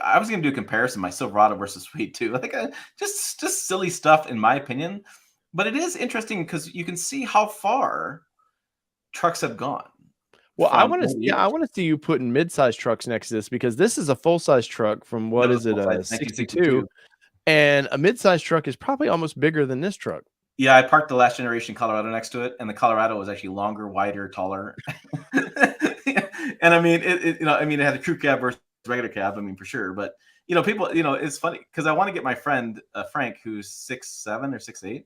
[SPEAKER 2] I was going to do a comparison my Silverado versus Swede too, like just silly stuff in my opinion, but it is interesting because you can see how far trucks have gone.
[SPEAKER 1] Well, I
[SPEAKER 2] from
[SPEAKER 1] want to,
[SPEAKER 2] over the
[SPEAKER 1] yeah, I
[SPEAKER 2] years.
[SPEAKER 1] want to see you putting mid-size trucks next to this because this is a full-size truck from
[SPEAKER 2] That
[SPEAKER 1] what
[SPEAKER 2] was
[SPEAKER 1] is
[SPEAKER 2] a
[SPEAKER 1] it,
[SPEAKER 2] full size
[SPEAKER 1] a 62,
[SPEAKER 2] 1962.
[SPEAKER 1] and a mid-size truck is probably almost bigger than this truck.
[SPEAKER 2] Yeah, I parked the last generation Colorado next to it, and the Colorado was actually longer, wider, taller. And I mean, it had a crew cab versus regular cab. I mean, for sure. But people, it's funny because I want to get my friend Frank, who's 6'7" or 6'8",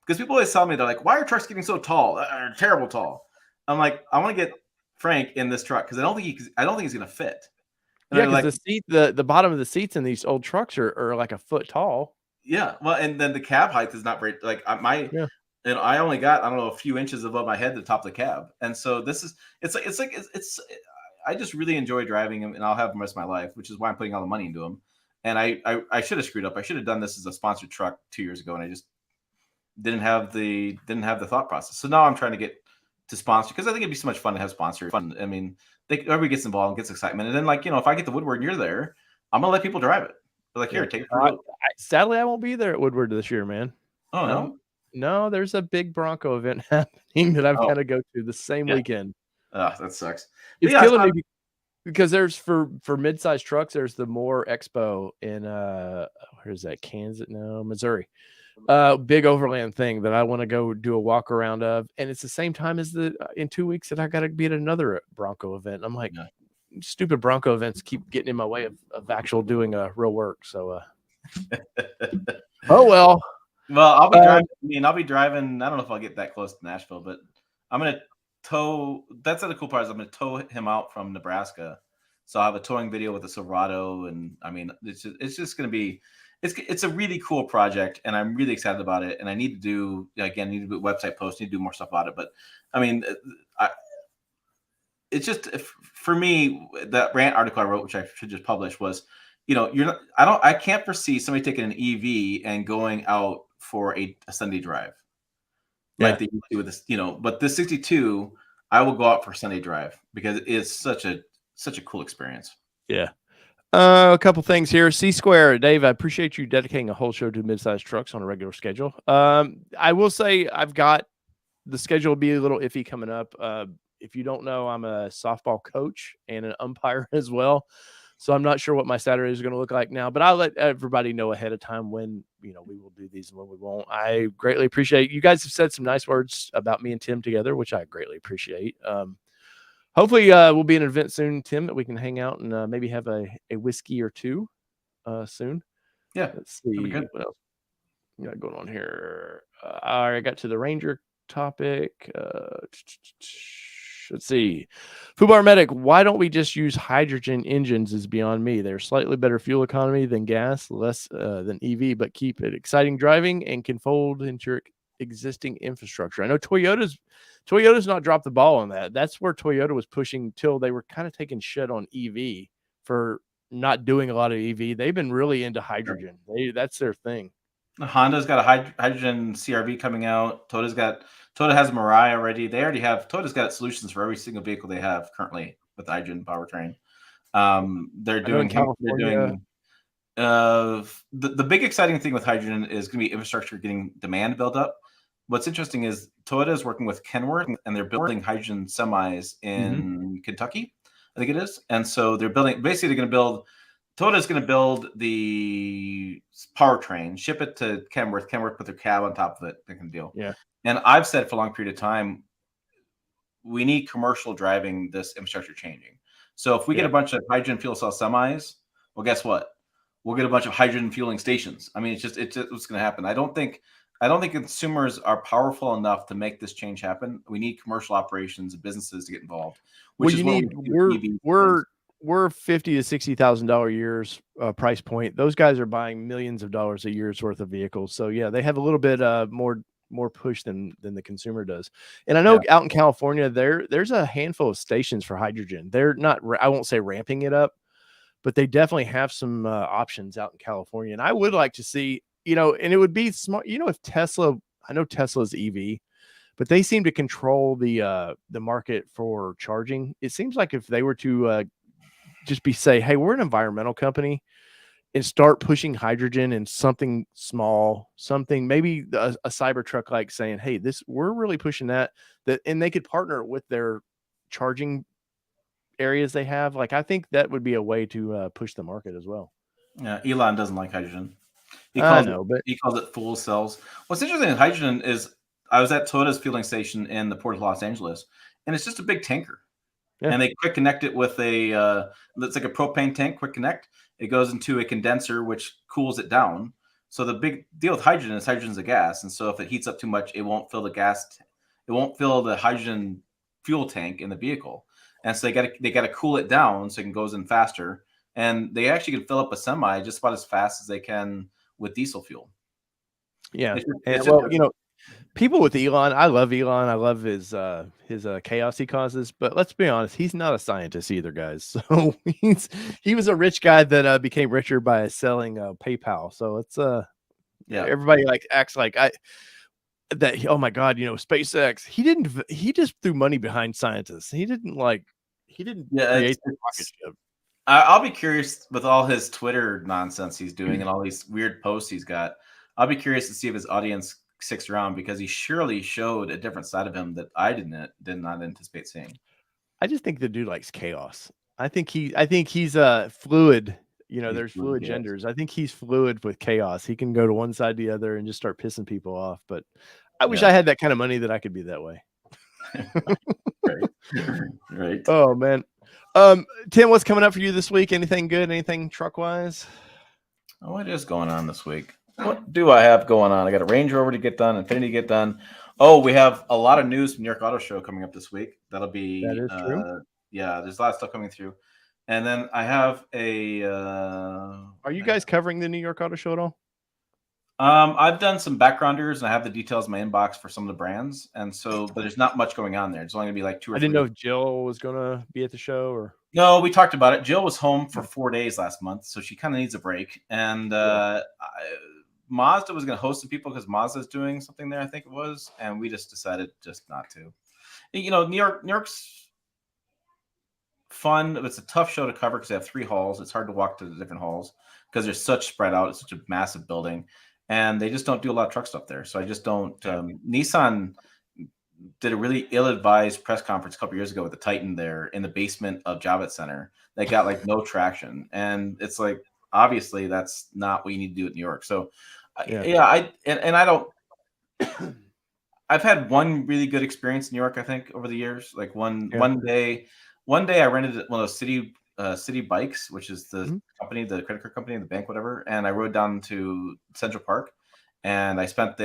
[SPEAKER 2] because people always tell me they're like, "Why are trucks getting so tall? Terrible tall." I'm like, I want to get Frank in this truck because I don't think he's gonna fit. And
[SPEAKER 1] Yeah,
[SPEAKER 2] they're
[SPEAKER 1] because
[SPEAKER 2] like,
[SPEAKER 1] the seat, the bottom of the seats in these old trucks are like a foot tall.
[SPEAKER 2] yeah, well, and then the cab height is not very like my
[SPEAKER 1] Yeah.
[SPEAKER 2] and I only got, I don't know, a few inches above my head to the top of the cab. And so this is it's I just really enjoy driving them, and I'll have them the rest of my life, which is why I'm putting all the money into them. And I should have screwed up. I should have done this as a sponsored truck 2 years ago, and I just didn't have the thought process. So now I'm trying to get to sponsor because I think it'd be so much fun to have sponsors. Fun. I mean, everybody gets involved and gets excitement. And then if I get the Woodward and you're there, I'm gonna let people drive it. They're like,
[SPEAKER 1] Yeah.
[SPEAKER 2] here, take it for a road.
[SPEAKER 1] Sadly, I won't be there at Woodward this year, man.
[SPEAKER 2] Oh no.
[SPEAKER 1] No, there's a big Bronco event happening that I've
[SPEAKER 2] Oh
[SPEAKER 1] gotta go to the same
[SPEAKER 2] yeah.
[SPEAKER 1] weekend.
[SPEAKER 2] That sucks. But
[SPEAKER 1] It's
[SPEAKER 2] yeah, it's
[SPEAKER 1] killing
[SPEAKER 2] not,
[SPEAKER 1] me because there's for mid-sized trucks, there's the Moore Expo in, where's that? Kansas? No, Missouri. Big overland thing that I wanna go do a walk around of, and it's the same time as in 2 weeks that I gotta be at another Bronco event. I'm like,
[SPEAKER 2] yeah.
[SPEAKER 1] stupid Bronco events keep getting in my way of actual doing, real work, so, oh, well.
[SPEAKER 2] Well, I'll be
[SPEAKER 1] Um,
[SPEAKER 2] driving. I mean, I'll be driving. I don't know if I'll get that close to Nashville, but I'm gonna tow. That's the cool part is I'm gonna tow him out from Nebraska. So I have a towing video with the Silverado, and I mean, it's just gonna be, it's a really cool project, and I'm really excited about it. And I need to need to do a website post, need to do more stuff about it. But I mean, I, it's just for me that rant article I wrote, which I should just publish, was, you're not. I can't foresee somebody taking an EV and going out for a Sunday drive like
[SPEAKER 1] yeah,
[SPEAKER 2] they used to with this. But this 62, I will go out for a Sunday drive because it's such a cool experience.
[SPEAKER 1] yeah. A couple things here. C Square, Dave, I appreciate you dedicating a whole show to mid-sized trucks on a regular schedule. I will say I've got the schedule will be a little iffy coming up. If you don't know, I'm a softball coach and an umpire as well. So I'm not sure what my Saturday is going to look like now, but I'll let everybody know ahead of time when we will do these and when we won't. I greatly appreciate you guys have said some nice words about me and Tim together, which I greatly appreciate. Hopefully, we'll be in an event soon, Tim, that we can hang out and maybe have a whiskey or two soon.
[SPEAKER 2] Yeah,
[SPEAKER 1] Let's
[SPEAKER 2] that'd be
[SPEAKER 1] see
[SPEAKER 2] good.
[SPEAKER 1] what else we got going on here. I got to the Ranger topic. Let's see. Fubar Medic, why don't we just use hydrogen engines is beyond me. They're slightly better fuel economy than gas, less than EV, but keep it exciting driving and can fold into your existing infrastructure. I know Toyota's not dropped the ball on that. That's where Toyota was pushing till they were kind of taking shit on EV for not doing a lot of EV. They've been really into
[SPEAKER 2] Sure.
[SPEAKER 1] hydrogen. That's their thing.
[SPEAKER 2] Honda's got a hydrogen CRV coming out. Toyota has Mirai already. They already have Toyota's got solutions for every single vehicle they have currently with the hydrogen powertrain. They're
[SPEAKER 1] I know in
[SPEAKER 2] doing they're
[SPEAKER 1] California,
[SPEAKER 2] doing the big exciting thing with hydrogen is going to be infrastructure getting demand built up. What's interesting is Toyota is working with Kenworth, and they're building hydrogen semis
[SPEAKER 1] mhm,
[SPEAKER 2] in Kentucky, I think it is. And so they're building. Basically, they're going to build. Toyota's going to build the powertrain, ship it to Kenworth. Kenworth put their cab on top of it. They can deal.
[SPEAKER 1] yeah,
[SPEAKER 2] And I've said for a long period of time, we need commercial driving this infrastructure changing. So if we get
[SPEAKER 1] yeah.
[SPEAKER 2] a bunch of hydrogen fuel cell semis, well, guess what? We'll get a bunch of hydrogen fueling stations. I mean, it's just what's going to happen. I don't think consumers are powerful enough to make this change happen. We need commercial operations and businesses to get involved,
[SPEAKER 1] Well,
[SPEAKER 2] which is
[SPEAKER 1] you
[SPEAKER 2] what we
[SPEAKER 1] need
[SPEAKER 2] do with EVs and things.
[SPEAKER 1] we're $50,000 to $60,000 years price point. Those guys are buying millions of dollars a year's worth of vehicles. So yeah, they have a little bit more push than the consumer does. And I know
[SPEAKER 2] Yeah,
[SPEAKER 1] out in California there's a handful of stations for hydrogen. They're not I won't say ramping it up, but they definitely have some options out in California. And I would like to see, and it would be smart, if Tesla, I know Tesla's EV, but they seem to control the market for charging. It seems like if they were to just say, hey, we're an environmental company and start pushing hydrogen in something small, something maybe a Cybertruck like saying, hey, this we're really pushing that, and they could partner with their charging areas they have. Like, I think that would be a way to push the market as well.
[SPEAKER 2] Yeah, Elon doesn't like hydrogen. He
[SPEAKER 1] I
[SPEAKER 2] calls it
[SPEAKER 1] know, but
[SPEAKER 2] he calls it fuel cells. What's interesting in hydrogen is I was at Toyota's fueling station in the port of Los Angeles, and it's just a big tanker.
[SPEAKER 1] yeah,
[SPEAKER 2] And they quick connect it with a it's like a propane tank. Quick connect. It goes into a condenser which cools it down. So the big deal with hydrogen is hydrogen's a gas, and so if it heats up too much, it won't fill the it won't fill the hydrogen fuel tank in the vehicle. And so they got to cool it down so it goes in faster. And they actually can fill up a semi just about as fast as they can with diesel fuel.
[SPEAKER 1] yeah. And
[SPEAKER 2] It's just
[SPEAKER 1] people with Elon, I love Elon. I love his chaos he causes. But let's be honest, he's not a scientist either, guys. So he was a rich guy that became richer by selling PayPal. So it's
[SPEAKER 2] yeah.
[SPEAKER 1] everybody like acts like oh my god, SpaceX. He just threw money behind scientists. He didn't
[SPEAKER 2] Yeah,
[SPEAKER 1] create the rocket ship.
[SPEAKER 2] I'll be curious with all his Twitter nonsense he's doing and all these weird posts he's got. I'll be curious to see if his audience sticks around because he surely showed a different side of him that I did not anticipate seeing.
[SPEAKER 1] I just think the dude likes chaos. I think he's fluid. There's fluid
[SPEAKER 2] Yes.
[SPEAKER 1] genders. I think he's fluid with chaos. He can go to one side to the other and just start pissing people off. But I wish I had that kind of money that I could be that way.
[SPEAKER 2] Right.
[SPEAKER 1] Oh man. Tim, what's coming up for you this week? Anything good? Anything truck wise?
[SPEAKER 2] What is going on this week? What do I have going on? I got a Range Rover to get done, Infinity to get done. Oh, we have a lot of news from New York Auto Show coming up this week. That'll be
[SPEAKER 1] That is true.
[SPEAKER 2] Yeah, there's a lot of stuff coming through. And then I have a
[SPEAKER 1] Are you guys covering the New York Auto Show at all?
[SPEAKER 2] I've done some backgrounders and I have the details in my inbox for some of the brands. And so, but there's not much going on there. It's only gonna be like 2 or 3.
[SPEAKER 1] I didn't know if Jill was gonna be at the show or
[SPEAKER 2] no, we talked about it. Jill was home for 4 days last month, so she kind of needs a break. And Mazda was going to host some people because Mazda's doing something there, I think it was, and we just decided just not to. New York's fun. It's a tough show to cover because they have 3 halls. It's hard to walk to the different halls because they're such spread out. It's such a massive building, and they just don't do a lot of truck stuff there. So I just don't. Nissan did a really ill-advised press conference a couple years ago with the Titan there in the basement of Javits Center that got like no traction, and it's like obviously that's not what you need to do at New York. So I don't. I've had one really good experience in New York, I think, over the years. Like one day I rented one of those city bikes, which is the company, the credit card company, the bank, whatever, and I rode down to Central Park, and I spent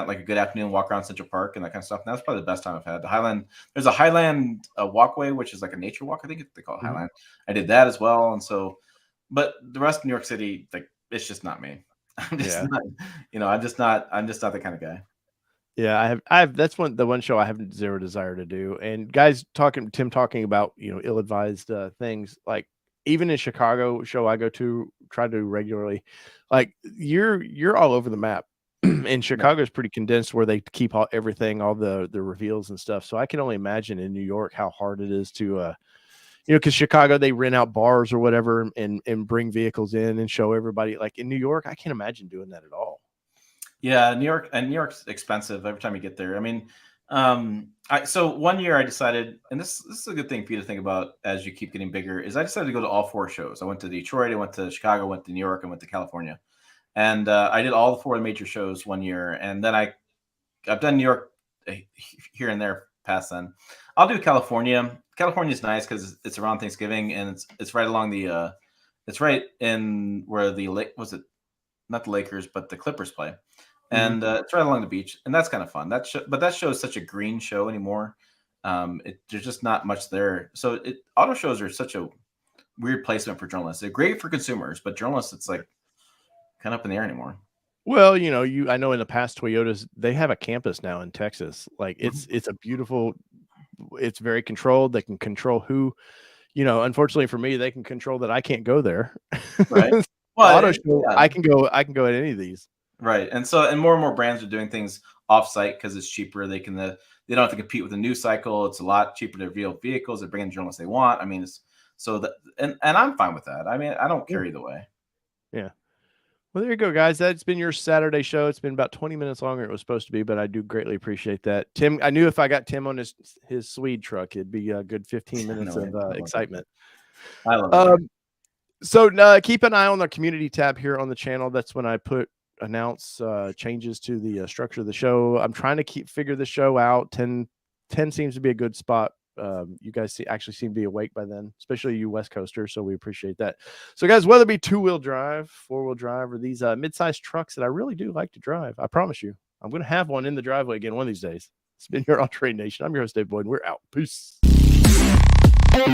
[SPEAKER 2] like a good afternoon walk around Central Park and that kind of stuff. And that's probably the best time I've had. The Highland, there's a Highland walkway, which is like a nature walk. I think they call it Highland. I did that as well. And so, but the rest of New York City, like, it's just not me. I'm just not, I'm just not the kind of guy.
[SPEAKER 1] Yeah, I have. That's the one show I have zero desire to do. And guys Tim talking about, ill-advised things, like even in Chicago show I go to, try to regularly, like you're all over the map. And Chicago is pretty condensed where they keep all the reveals and stuff. So I can only imagine in New York how hard it is to, because Chicago, they rent out bars or whatever and bring vehicles in and show everybody. Like in New York, I can't imagine doing that at all.
[SPEAKER 2] Yeah, New York's expensive every time you get there. I mean, so one year I decided, and this is a good thing for you to think about as you keep getting bigger, is I decided to go to all 4 shows. I went to Detroit, I went to Chicago, went to New York, and went to California. And I did all 4 major shows one year, and then I've done New York here and there past then. I'll do California. California's nice because it's around Thanksgiving, and it's right along the it's right in where the lake was it not the Lakers but the Clippers play, and it's right along the beach, and that's kind of fun. But that show is such a green show anymore. There's just not much there. So auto shows are such a weird placement for journalists. They're great for consumers, but journalists, it's like kind of up in the air anymore.
[SPEAKER 1] Well, I know in the past Toyotas, they have a campus now in Texas. Like it's a beautiful, it's very controlled. They can control who, unfortunately for me, they can control that I can't go there.
[SPEAKER 2] Right.
[SPEAKER 1] Well, auto show, I can go at any of these.
[SPEAKER 2] Right. And more and more brands are doing things off-site because it's cheaper. They don't have to compete with a new cycle. It's a lot cheaper to reveal vehicles. They bring in journalists they want. I mean, and I'm fine with that. I mean, I don't care either way.
[SPEAKER 1] Yeah. Well, there you go, guys. That's been your Saturday show. It's been about 20 minutes longer than it was supposed to be, but I do greatly appreciate that. Tim, I knew if I got Tim on his Swede truck, it'd be a good 15 minutes of excitement.
[SPEAKER 2] I love it.
[SPEAKER 1] So keep an eye on the community tab here on the channel. That's when I announce changes to the structure of the show. I'm trying to figure the show out. 10 seems to be a good spot. You guys actually seem to be awake by then, especially you West Coasters, so we appreciate that. So guys, whether it be 2-wheel drive, 4-wheel drive, or these mid-sized trucks that I really do like to drive, I promise you I'm going to have one in the driveway again one of these days. It's been your All Terrain Nation. I'm your host, Dave Boyd. We're out. Peace.